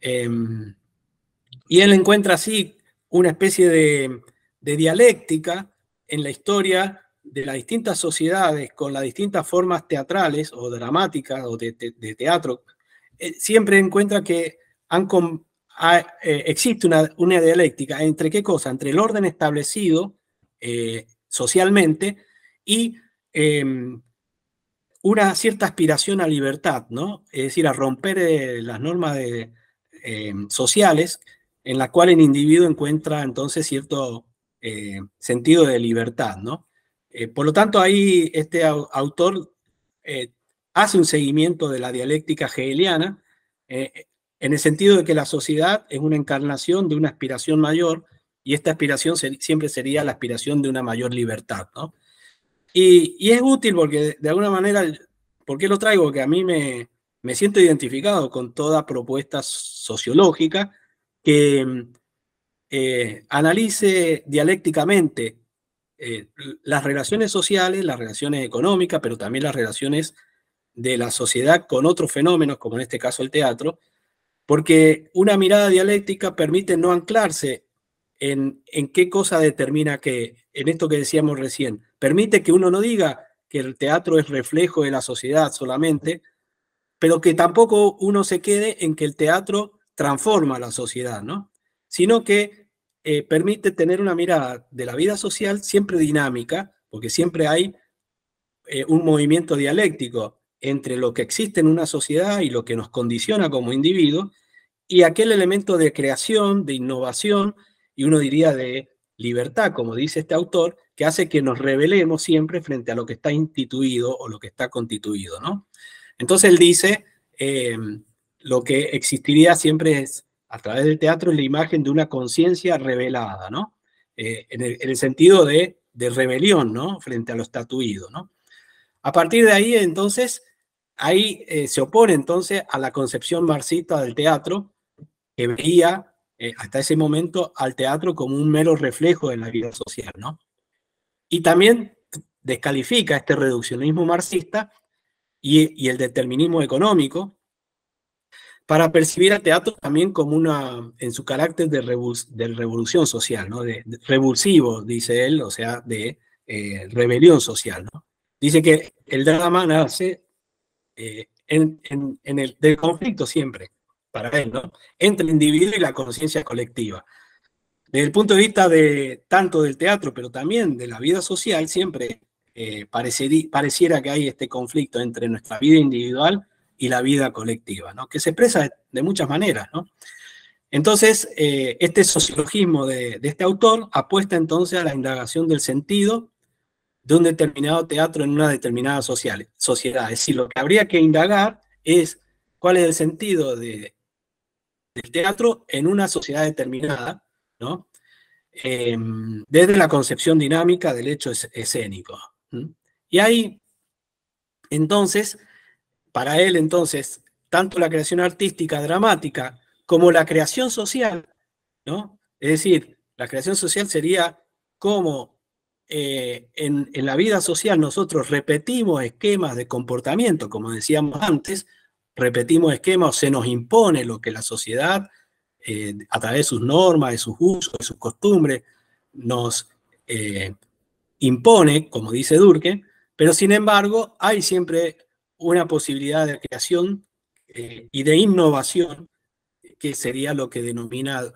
Y él encuentra así una especie de dialéctica en la historia de las distintas sociedades con las distintas formas teatrales o dramáticas o de teatro. Siempre encuentra que existe una dialéctica entre qué cosa, entre el orden establecido socialmente y una cierta aspiración a libertad, ¿no? Es decir, a romper las normas sociales en la cual el individuo encuentra entonces cierto sentido de libertad, ¿no? Por lo tanto, ahí este autor hace un seguimiento de la dialéctica hegeliana en el sentido de que la sociedad es una encarnación de una aspiración mayor y esta aspiración siempre sería la aspiración de una mayor libertad, ¿no? Y es útil porque de alguna manera, ¿por qué lo traigo? Porque a mí me siento identificado con toda propuesta sociológica que analice dialécticamente las relaciones sociales, las relaciones económicas, pero también las relaciones de la sociedad con otros fenómenos, como en este caso el teatro, porque una mirada dialéctica permite no anclarse en qué cosa determina qué, en esto que decíamos recién. Permite que uno no diga que el teatro es reflejo de la sociedad solamente, pero que tampoco uno se quede en que el teatro transforma la sociedad, ¿no? Sino que permite tener una mirada de la vida social siempre dinámica, porque siempre hay un movimiento dialéctico entre lo que existe en una sociedad y lo que nos condiciona como individuos, y aquel elemento de creación, de innovación, y uno diría de libertad, como dice este autor, que hace que nos rebelemos siempre frente a lo que está instituido o lo que está constituido, ¿no? Entonces él dice, lo que existiría siempre es, a través del teatro, es la imagen de una conciencia revelada, ¿no? En el sentido de rebelión, ¿no? Frente a lo estatuido, ¿no? A partir de ahí, entonces, ahí se opone entonces a la concepción marxista del teatro, que veía hasta ese momento al teatro como un mero reflejo de la vida social, ¿no? Y también descalifica este reduccionismo marxista y el determinismo económico para percibir al teatro también como en su carácter de revolución social, ¿no? De revulsivo, dice él, o sea, de rebelión social, ¿no? Dice que el drama nace del conflicto siempre, para él, ¿no? Entre el individuo y la conciencia colectiva. desde el punto de vista de tanto del teatro, pero también de la vida social, siempre pareciera que hay este conflicto entre nuestra vida individual y la vida colectiva, ¿no? Que se expresa de muchas maneras, ¿no? Entonces, este sociologismo de este autor apuesta entonces a la indagación del sentido de un determinado teatro en una determinada sociedad. Es decir, lo que habría que indagar es cuál es el sentido del teatro en una sociedad determinada, ¿no? Desde la concepción dinámica del hecho escénico. Y ahí, entonces, para él, entonces, tanto la creación artística, dramática, como la creación social, ¿no? Es decir, la creación social sería cómo en la vida social nosotros repetimos esquemas de comportamiento, como decíamos antes, repetimos esquemas, o se nos impone lo que la sociedad, a través de sus normas, de sus usos, de sus costumbres, nos impone, como dice Durkheim, pero sin embargo hay siempre una posibilidad de creación y de innovación, que sería lo que denomina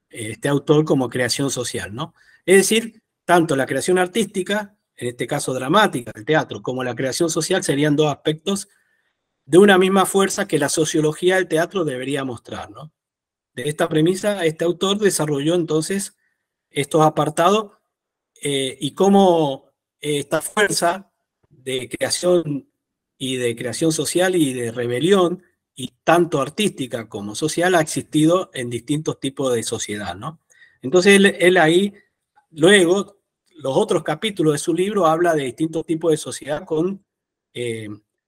este autor como creación social, ¿no? Es decir, tanto la creación artística, en este caso dramática, el teatro, como la creación social serían dos aspectos de una misma fuerza que la sociología del teatro debería mostrar, ¿no? De esta premisa, este autor desarrolló entonces estos apartados y cómo esta fuerza de creación social y de rebelión, y tanto artística como social, ha existido en distintos tipos de sociedad, ¿no? Entonces él ahí, luego, los otros capítulos de su libro habla de distintos tipos de sociedad con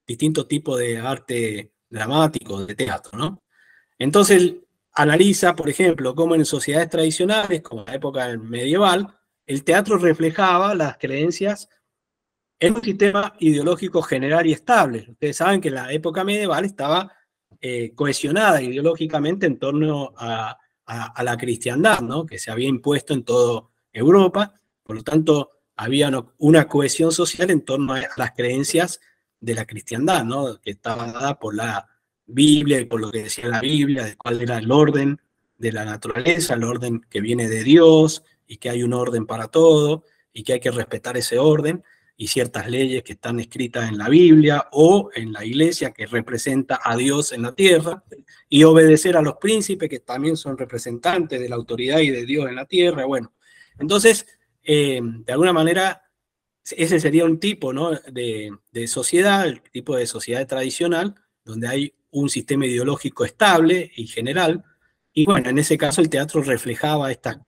distintos tipos de arte dramático, de teatro, ¿no? Entonces analiza, por ejemplo, cómo en sociedades tradicionales, como la época medieval, el teatro reflejaba las creencias en un sistema ideológico general y estable. Ustedes saben que la época medieval estaba cohesionada ideológicamente en torno a la cristiandad, ¿no? Que se había impuesto en toda Europa. Por lo tanto, había una cohesión social en torno a las creencias de la cristiandad, ¿no? Que estaba dada por la Biblia y por lo que decía la Biblia, de cuál era el orden de la naturaleza, el orden que viene de Dios, y que hay un orden para todo, y que hay que respetar ese orden, y ciertas leyes que están escritas en la Biblia o en la iglesia, que representa a Dios en la tierra, y obedecer a los príncipes, que también son representantes de la autoridad y de Dios en la tierra. Bueno, entonces, de alguna manera, ese sería un tipo, ¿no?, de sociedad, el tipo de sociedad tradicional, donde hay un sistema ideológico estable y general, y bueno, en ese caso el teatro reflejaba estas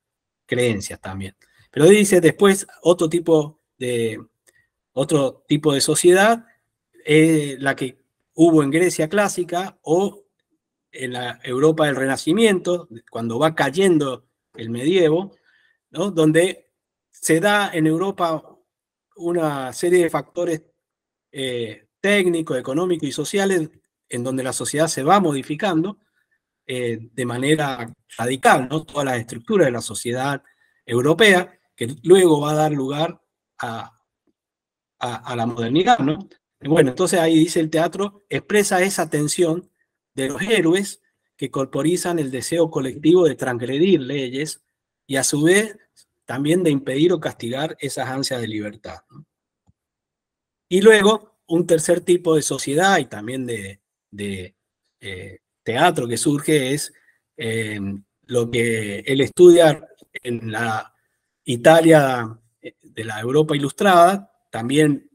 creencias también. Pero dice después otro tipo de sociedad, la que hubo en Grecia clásica o en la Europa del Renacimiento, cuando va cayendo el medievo, ¿no?, donde se da en Europa una serie de factores técnicos, económicos y sociales, en donde la sociedad se va modificando de manera radical, ¿no? Todas las estructuras de la sociedad europea, que luego va a dar lugar a la modernidad, ¿no? Bueno, entonces ahí dice el teatro, expresa esa tensión de los héroes que corporizan el deseo colectivo de transgredir leyes y a su vez también de impedir o castigar esas ansias de libertad, ¿no? Y luego un tercer tipo de sociedad y también de teatro que surge es lo que él estudia en la Italia de la Europa ilustrada, también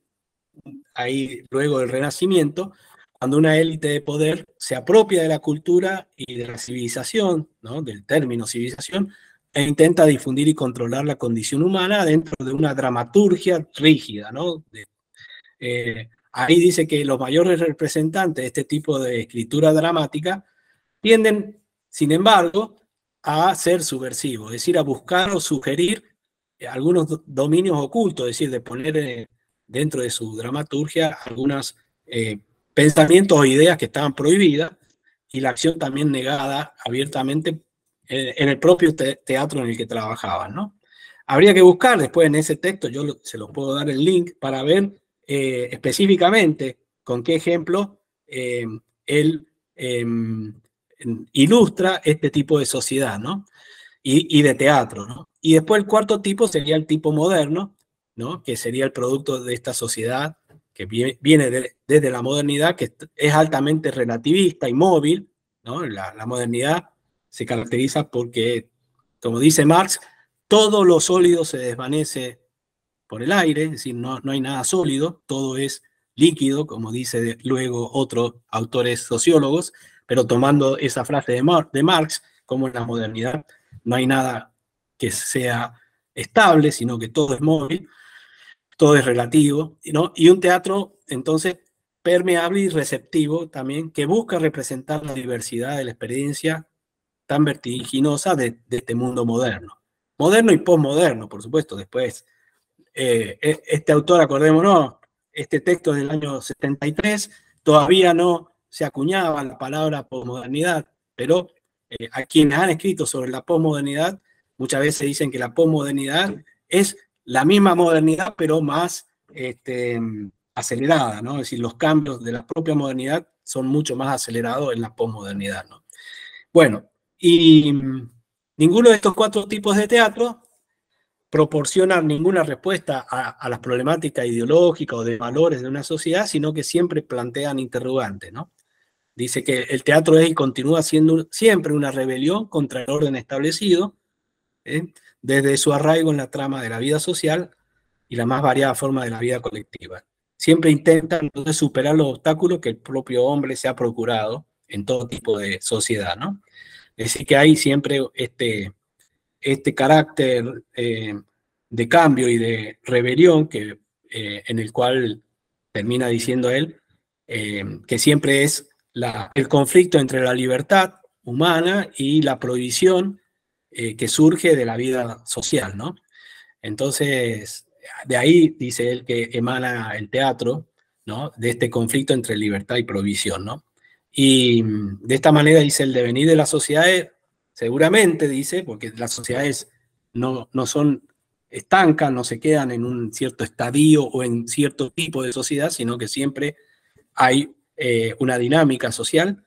ahí luego del Renacimiento, cuando una élite de poder se apropia de la cultura y de la civilización, ¿no?, del término civilización, e intenta difundir y controlar la condición humana dentro de una dramaturgia rígida, ¿no? Ahí dice que los mayores representantes de este tipo de escritura dramática tienden, sin embargo, a ser subversivos, es decir, a buscar o sugerir algunos dominios ocultos, es decir, de poner dentro de su dramaturgia algunos pensamientos o ideas que estaban prohibidas, y la acción también negada abiertamente en el propio teatro en el que trabajaban, ¿no? Habría que buscar después en ese texto, yo se los puedo dar el link para ver específicamente con qué ejemplo él ilustra este tipo de sociedad, ¿no? y de teatro, ¿no? Y después el cuarto tipo sería el tipo moderno, ¿no? Que sería el producto de esta sociedad que viene desde la modernidad, que es altamente relativista y móvil, ¿no? La modernidad se caracteriza porque, como dice Marx, todo lo sólido se desvanece por el aire, es decir, no hay nada sólido, todo es líquido, como dice luego otros autores sociólogos, pero tomando esa frase de Marx, como en la modernidad no hay nada que sea estable, sino que todo es móvil, todo es relativo, ¿no? Y un teatro, entonces, permeable y receptivo también, que busca representar la diversidad de la experiencia tan vertiginosa de este mundo moderno. Moderno y posmoderno, por supuesto, después. Este autor, acordémonos, este texto es del año 73, todavía no se acuñaba la palabra posmodernidad, pero a quienes han escrito sobre la posmodernidad, muchas veces dicen que la posmodernidad es la misma modernidad, pero más acelerada, ¿no? Es decir, los cambios de la propia modernidad son mucho más acelerados en la posmodernidad, ¿no? Bueno, y ninguno de estos cuatro tipos de teatro proporciona ninguna respuesta a las problemáticas ideológicas o de valores de una sociedad, sino que siempre plantean interrogantes, ¿no? Dice que el teatro es y continúa siendo siempre una rebelión contra el orden establecido, ¿eh? Desde su arraigo en la trama de la vida social y la más variada forma de la vida colectiva. Siempre intenta entonces superar los obstáculos que el propio hombre se ha procurado en todo tipo de sociedad, ¿no? Es decir, que hay siempre este carácter de cambio y de rebelión en el cual termina diciendo él que siempre es el conflicto entre la libertad humana y la prohibición que surge de la vida social, ¿no? Entonces, de ahí dice él que emana el teatro, ¿no? De este conflicto entre libertad y prohibición, ¿no? Y de esta manera dice el devenir de las sociedades, seguramente dice, porque las sociedades no son estancas, no se quedan en un cierto estadio o en cierto tipo de sociedad, sino que siempre hay una dinámica social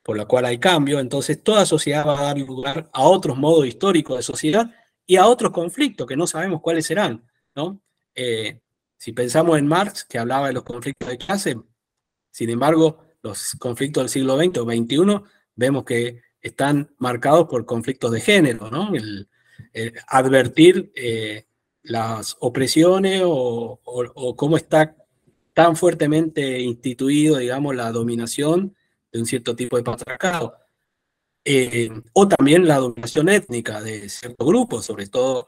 por la cual hay cambio, entonces toda sociedad va a dar lugar a otros modos históricos de sociedad y a otros conflictos que no sabemos cuáles serán, ¿no? Si pensamos en Marx, que hablaba de los conflictos de clase, sin embargo, los conflictos del siglo XX o XXI vemos que están marcados por conflictos de género, ¿no? Advertir las opresiones o cómo está tan fuertemente instituido, digamos, la dominación de un cierto tipo de patriarcado. O también la dominación étnica de ciertos grupos, sobre todo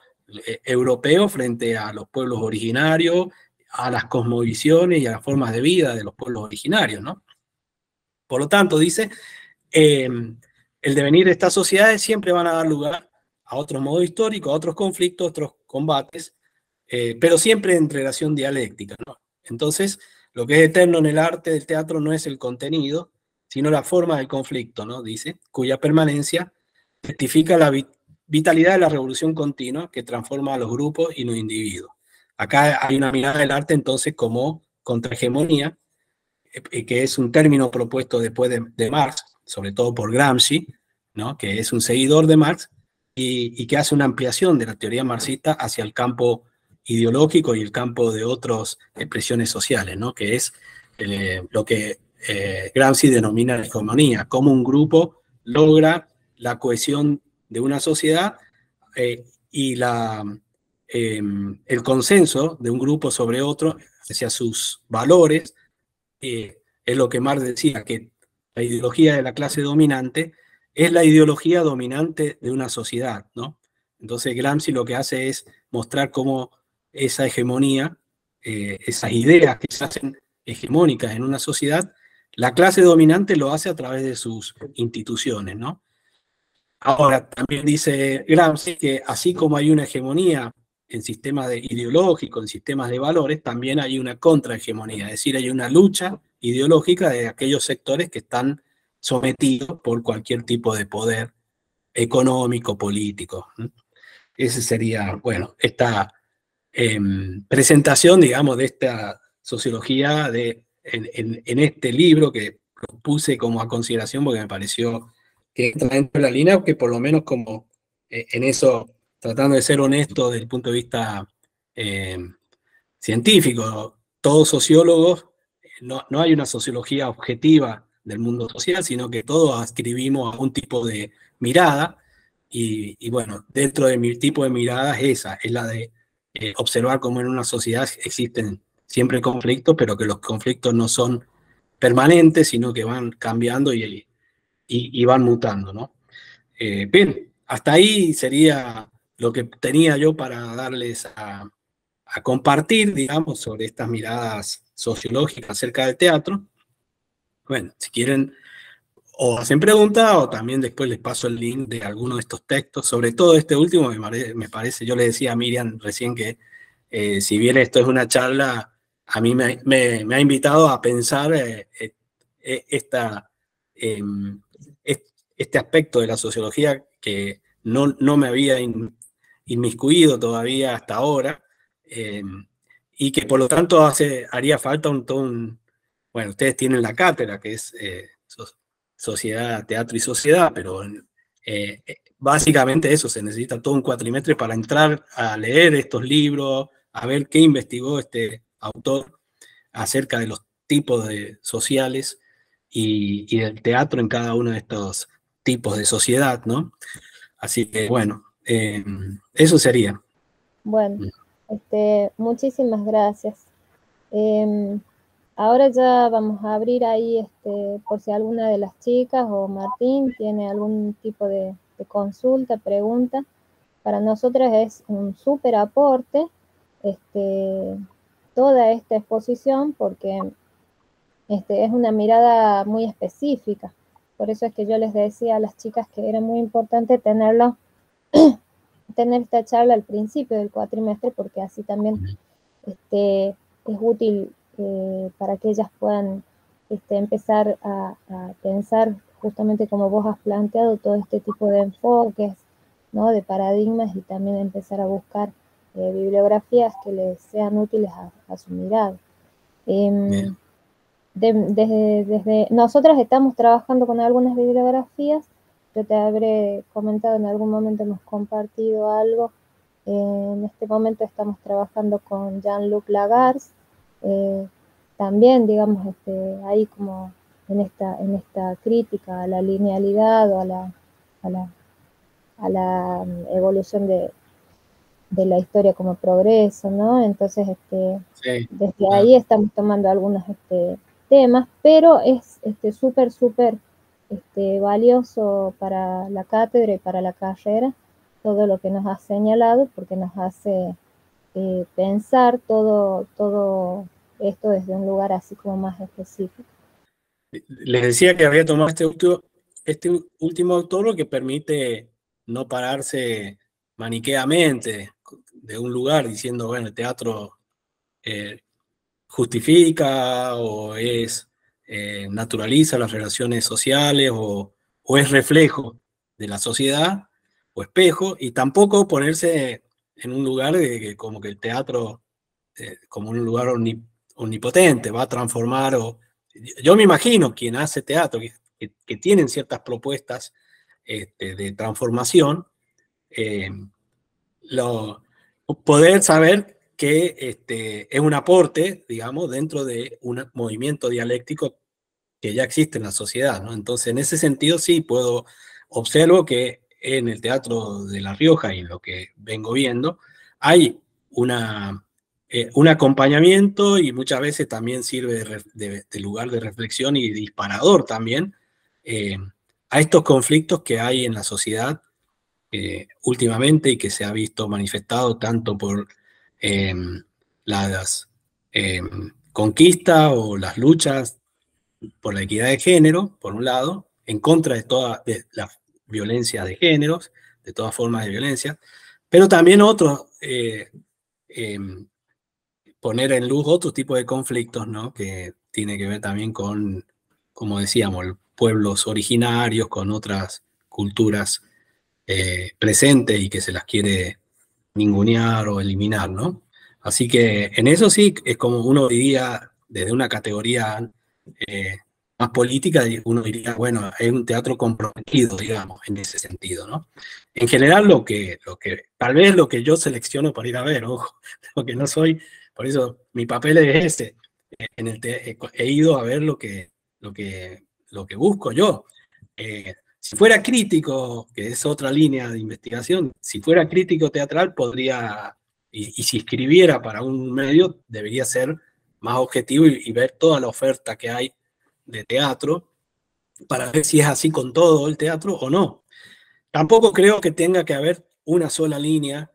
europeos, frente a los pueblos originarios, a las cosmovisiones y a las formas de vida de los pueblos originarios, ¿no? Por lo tanto, dice, el devenir de estas sociedades siempre van a dar lugar a otros modos históricos, a otros conflictos, a otros combates, pero siempre en relación dialéctica, ¿no? Entonces, lo que es eterno en el arte del teatro no es el contenido, sino la forma del conflicto, ¿no? Dice, cuya permanencia testifica la vitalidad de la revolución continua que transforma a los grupos y los individuos. Acá hay una mirada del arte entonces como contrahegemonía, que es un término propuesto después de Marx, sobre todo por Gramsci, ¿no? Que es un seguidor de Marx, y que hace una ampliación de la teoría marxista hacia el campo ideológico y el campo de otras expresiones sociales, ¿no? Que es lo que Gramsci denomina la hegemonía, cómo un grupo logra la cohesión de una sociedad y el consenso de un grupo sobre otro hacia sus valores. Es lo que Marx decía, que la ideología de la clase dominante es la ideología dominante de una sociedad, ¿no? Entonces Gramsci lo que hace es mostrar cómo esa hegemonía, esas ideas que se hacen hegemónicas en una sociedad, la clase dominante lo hace a través de sus instituciones, ¿no? Ahora, también dice Gramsci que así como hay una hegemonía en sistemas ideológicos, en sistemas de valores, también hay una contrahegemonía, es decir, hay una lucha ideológica de aquellos sectores que están sometidos por cualquier tipo de poder económico, político. Ese sería, bueno, esta presentación, digamos, de esta sociología en este libro que puse como a consideración porque me pareció que entra dentro de la línea, que por lo menos como en eso, tratando de ser honesto desde el punto de vista científico. Todos sociólogos, no hay una sociología objetiva del mundo social, sino que todos ascribimos a un tipo de mirada, y bueno, dentro de mi tipo de mirada es la de observar cómo en una sociedad existen siempre conflictos, pero que los conflictos no son permanentes, sino que van cambiando y van mutando, ¿no? Bien, hasta ahí sería lo que tenía yo para darles a compartir, digamos, sobre estas miradas sociológicas acerca del teatro. Bueno, si quieren, o hacen preguntas, o también después les paso el link de alguno de estos textos. Sobre todo este último, me parece, yo le decía a Miriam recién que si bien esto es una charla, a mí me ha invitado a pensar esta, eh, este aspecto de la sociología que no me había inmiscuido todavía hasta ahora, y que por lo tanto haría falta bueno, ustedes tienen la cátedra, que es Sociedad, Teatro y Sociedad, pero básicamente eso, se necesita todo un cuatrimestre para entrar a leer estos libros, a ver qué investigó este autor acerca de los tipos sociales y del teatro en cada uno de estos tipos de sociedad, ¿no? Así que, bueno, eso sería. Bueno, muchísimas gracias. Ahora ya vamos a abrir ahí, por si alguna de las chicas o Martín tiene algún tipo de consulta, pregunta. Para nosotras es un súper aporte toda esta exposición, porque es una mirada muy específica. Por eso es que yo les decía a las chicas que era muy importante tener esta charla al principio del cuatrimestre, porque así también es útil para que ellas puedan empezar a pensar justamente como vos has planteado todo este tipo de enfoques, ¿no? De paradigmas, y también empezar a buscar bibliografías que les sean útiles a su mirada. Desde nosotras estamos trabajando con algunas bibliografías. Yo te habré comentado en algún momento, hemos compartido algo. En este momento estamos trabajando con Jean-Luc Lagarce, también, digamos, ahí como en esta crítica a la linealidad o a la evolución de la historia como progreso, ¿no? Entonces, Sí, desde ahí estamos tomando algunos temas, pero es súper, súper valioso para la cátedra y para la carrera todo lo que nos ha señalado, porque nos hace pensar todo esto desde un lugar así como más específico. les decía que había tomado este último autor que permite no pararse maniqueamente de un lugar diciendo, bueno, el teatro justifica o naturaliza las relaciones sociales o es reflejo de la sociedad o espejo, y tampoco ponerse en un lugar de que como que el teatro como un lugar omnipotente va a transformar. Yo me imagino quien hace teatro que tienen ciertas propuestas de transformación, eh, poder saber que es un aporte, digamos, dentro de un movimiento dialéctico que ya existe en la sociedad, ¿no? Entonces, en ese sentido, sí, observo que en el Teatro de La Rioja y lo que vengo viendo, hay un acompañamiento, y muchas veces también sirve de lugar de reflexión y disparador también a estos conflictos que hay en la sociedad últimamente, y que se ha visto manifestado tanto por las conquistas o las luchas por la equidad de género, por un lado, en contra de toda la violencia de géneros, de todas formas de violencia, pero también poner en luz otro tipo de conflictos, ¿no? Que tiene que ver también con, como decíamos, pueblos originarios, con otras culturas presentes y que se las quiere ningunear o eliminar, ¿no? Así que en eso sí es como uno diría desde una categoría más política, uno diría, bueno, es un teatro comprometido, digamos, en ese sentido, ¿no? En general, tal vez lo que yo selecciono para ir a ver, ojo, lo que no soy, por eso mi papel es ese. He ido a ver lo que, lo que busco yo. Si fuera crítico, que es otra línea de investigación, si fuera crítico teatral podría, y si escribiera para un medio, debería ser más objetivo y ver toda la oferta que hay de teatro para ver si es así con todo el teatro o no. Tampoco creo que tenga que haber una sola línea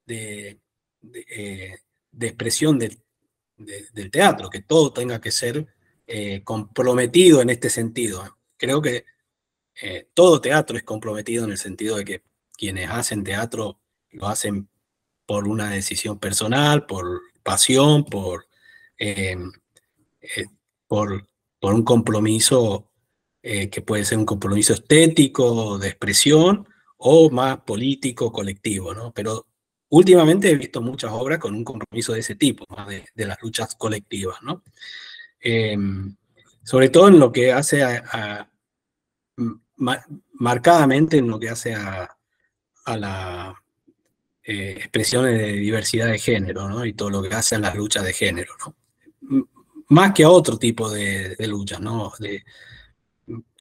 de, de expresión del teatro, que todo tenga que ser comprometido en este sentido. Creo que todo teatro es comprometido en el sentido de que quienes hacen teatro lo hacen por una decisión personal, por pasión, eh, eh, por, por un compromiso que puede ser un compromiso estético, de expresión, o más político, colectivo, ¿no? Pero últimamente he visto muchas obras con un compromiso de ese tipo, más de las luchas colectivas, ¿no? Eh, Sobre todo en lo que hace marcadamente en lo que hace a la expresiones de diversidad de género, ¿no? Y todo lo que hacen las luchas de género, ¿no? Más que a otro tipo de luchas, ¿no?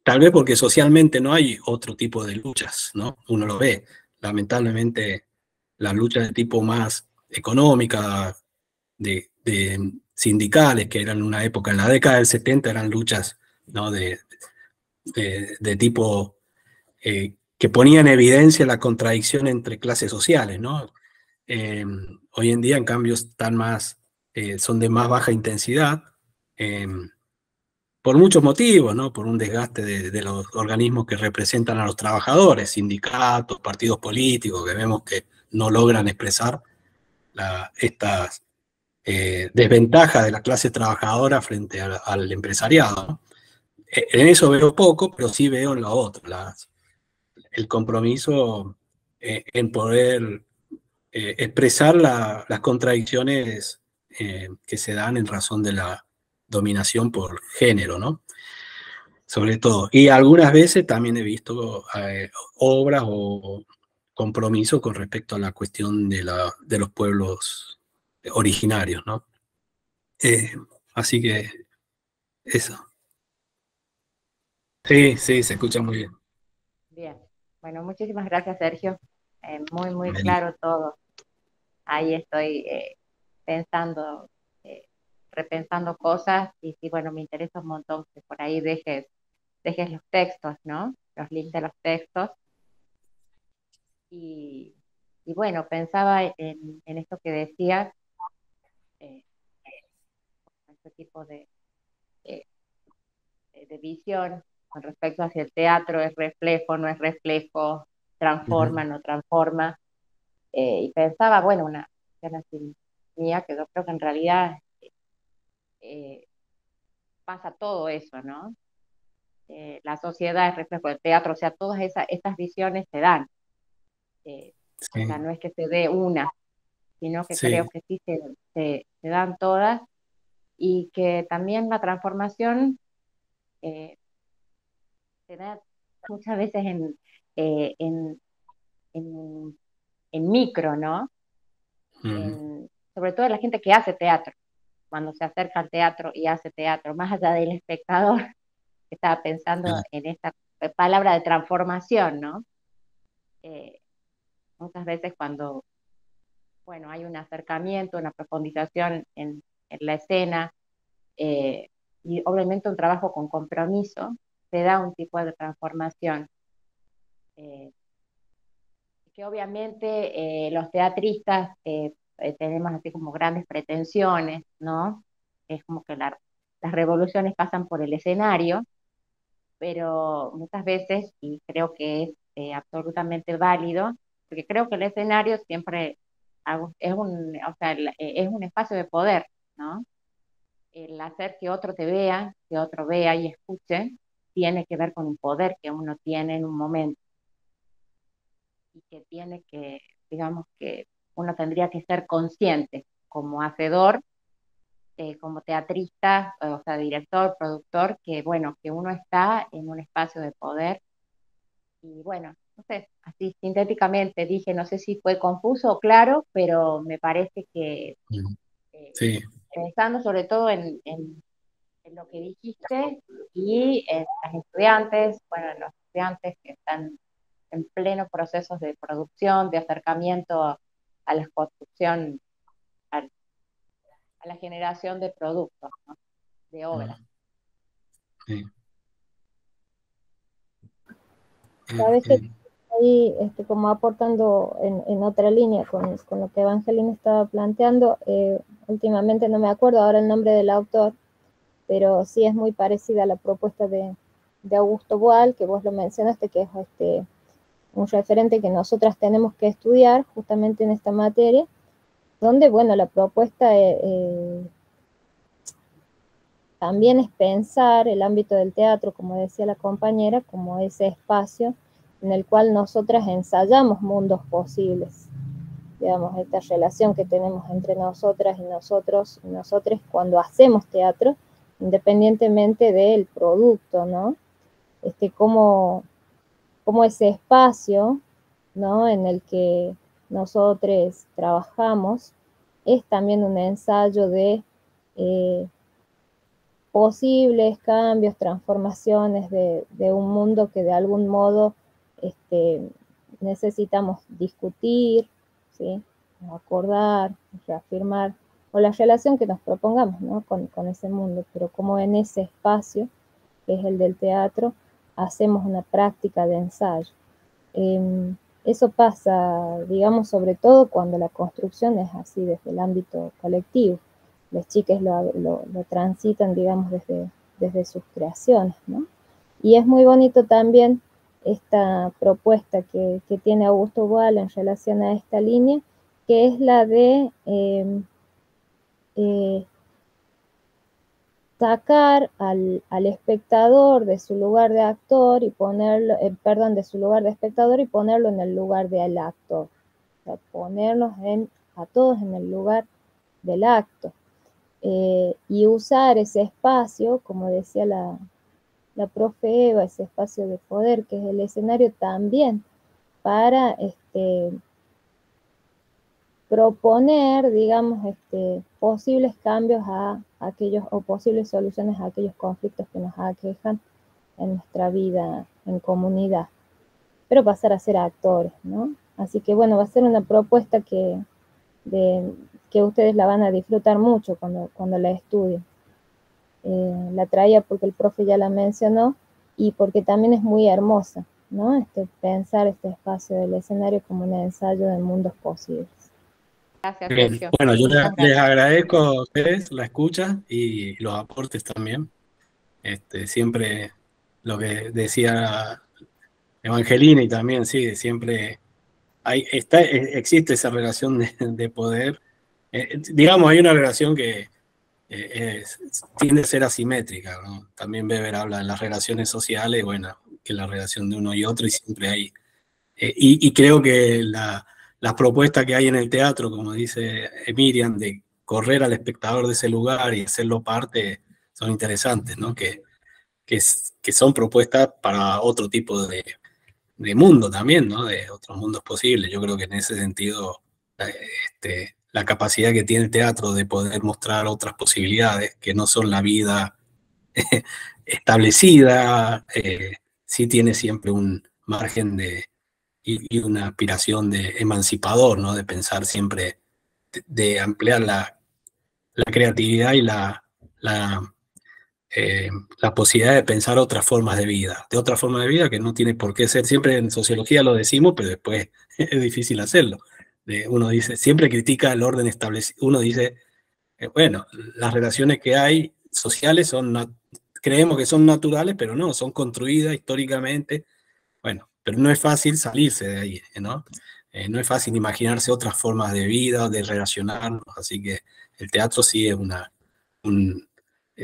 Tal vez porque socialmente no hay otro tipo de luchas, ¿no? Uno lo ve. Lamentablemente, las luchas de tipo más económica, de sindicales, que eran una época, en la década del 70 eran luchas, ¿no? De tipo que ponía en evidencia la contradicción entre clases sociales, ¿no? Hoy en día, en cambio, son de más baja intensidad, eh, por muchos motivos, ¿no? Por un desgaste de los organismos que representan a los trabajadores, sindicatos, partidos políticos, que vemos que no logran expresar estas desventajas de la clase trabajadora frente al empresariado, ¿no? En eso veo poco, pero sí veo en lo otro, el compromiso en poder expresar las contradicciones que se dan en razón de la dominación por género, ¿no? Sobre todo. Y algunas veces también he visto obras o compromisos con respecto a la cuestión de los pueblos originarios, ¿no? Eh, Así que eso. Sí, sí, se escucha muy bien. Bien, bueno, muchísimas gracias, Sergio. Muy, muy Meli. claro todo. Ahí estoy pensando, eh, repensando cosas y sí, bueno, me interesa un montón que por ahí dejes los textos, ¿no? Los links de los textos. Y, y bueno, pensaba en esto que decías, eh, este tipo eh, de visión con respecto hacia el teatro, es reflejo, no es reflejo, transforma, Ujú. no transforma. Y pensaba, bueno, una escena así mía, que yo creo que en realidad eh, pasa todo eso, ¿no? La sociedad es reflejo del teatro, o sea, todas estas visiones se dan. O sea, Sí, no es que se dé una, sino que creo sí, que sí se dan todas y que también la transformación eh, se da muchas veces eh, en, en, en micro, ¿no? ujú, Sobre todo la gente que hace teatro, cuando se acerca al teatro y hace teatro, más allá del espectador, estaba pensando claro, en esta palabra de transformación, ¿no? Eh, Muchas veces cuando, bueno, hay un acercamiento, una profundización en la escena, eh, y obviamente un trabajo con compromiso, se da un tipo de transformación. Eh, que obviamente los teatristas tenemos así como grandes pretensiones, ¿no? Es como que las revoluciones pasan por el escenario, pero muchas veces, y creo que es absolutamente válido, porque creo que el escenario siempre o sea, es un espacio de poder, ¿no? El hacer que otro te vea, que otro vea y escuche, tiene que ver con un poder que uno tiene en un momento y que tiene digamos que uno tendría que ser consciente como hacedor como teatrista, o sea, director, productor, que bueno, que uno está en un espacio de poder. Y bueno, no sé, así sintéticamente dije, no sé si fue confuso o claro, pero me parece que eh, Sí. pensando sobre todo en lo que dijiste y en las estudiantes, bueno, los estudiantes que están en pleno procesos de producción, de acercamiento a la construcción, a, a la generación de productos, ¿no? De obras. Sí. Sabes que ahí, como aportando en otra línea con lo que Evangelina estaba planteando, últimamente no me acuerdo ahora el nombre del autor, pero sí es muy parecida a la propuesta de Augusto Boal, que vos lo mencionaste, que es un referente que nosotras tenemos que estudiar justamente en esta materia, donde, bueno, la propuesta también es pensar el ámbito del teatro, como decía la compañera, como ese espacio en el cual nosotras ensayamos mundos posibles. Digamos, esta relación que tenemos entre nosotras y nosotros y nosotros cuando hacemos teatro, independientemente del producto, ¿no? Como ese espacio, ¿no? En el que nosotros trabajamos es también un ensayo de posibles cambios, transformaciones de un mundo que de algún modo necesitamos discutir, ¿sí? Acordar, reafirmar, o la relación que nos propongamos, ¿no? con ese mundo, pero como en ese espacio, que es el del teatro, hacemos una práctica de ensayo. Eso pasa, digamos, sobre todo cuando la construcción es así desde el ámbito colectivo. Las chicas lo transitan, digamos, desde sus creaciones, ¿no? Y es muy bonito también esta propuesta que tiene Augusto Boal en relación a esta línea, que es la de sacar al espectador de su lugar de actor y ponerlo, perdón, de su lugar de espectador y ponerlo en el lugar del actor. O sea, ponerlos a todos en el lugar del acto. Y usar ese espacio, como decía la profe Eva, ese espacio de poder que es el escenario también para proponer, digamos, posibles cambios a aquellos, o posibles soluciones a aquellos conflictos que nos aquejan en nuestra vida en comunidad, pero pasar a ser actores, ¿no? Así que bueno, va a ser una propuesta que ustedes la van a disfrutar mucho cuando la estudien. La traía porque el profe ya la mencionó y porque también es muy hermosa, ¿no? Pensar este espacio del escenario como un ensayo de mundos posibles. Gracias, Bien. Sergio. Bueno, yo Muchas les gracias. agradezco a ustedes la escucha y los aportes también. Siempre lo que decía Evangelina y también, sí, siempre existe esa relación de poder. Digamos, hay una relación que tiende a ser asimétrica, ¿no? También Weber habla de las relaciones sociales, bueno, que la relación de uno y otro, y siempre hay. Y creo que las propuestas que hay en el teatro, como dice Miriam, de correr al espectador de ese lugar y hacerlo parte, son interesantes, ¿no? Que son propuestas para otro tipo de mundo también, ¿no? De otros mundos posibles. Yo creo que en ese sentido, la capacidad que tiene el teatro de poder mostrar otras posibilidades que no son la vida establecida, sí tiene siempre un margen y una aspiración de emancipador, ¿no? De pensar siempre, de ampliar la creatividad y la posibilidad de pensar otras formas de otra forma de vida que no tiene por qué ser, siempre en sociología lo decimos, pero después es difícil hacerlo. Uno dice, siempre critica el orden establecido, uno dice, bueno, las relaciones que hay sociales creemos que son naturales, pero no, son construidas históricamente, bueno, pero no es fácil salirse de ahí, ¿no? No es fácil imaginarse otras formas de vida, de relacionarnos, así que el teatro sí es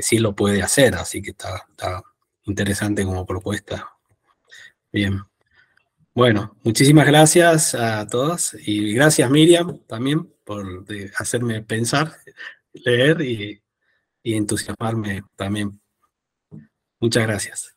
sí lo puede hacer, así que está interesante como propuesta. Bien. Bueno, muchísimas gracias a todos y gracias Miriam también por hacerme pensar, leer y entusiasmarme también. Muchas gracias.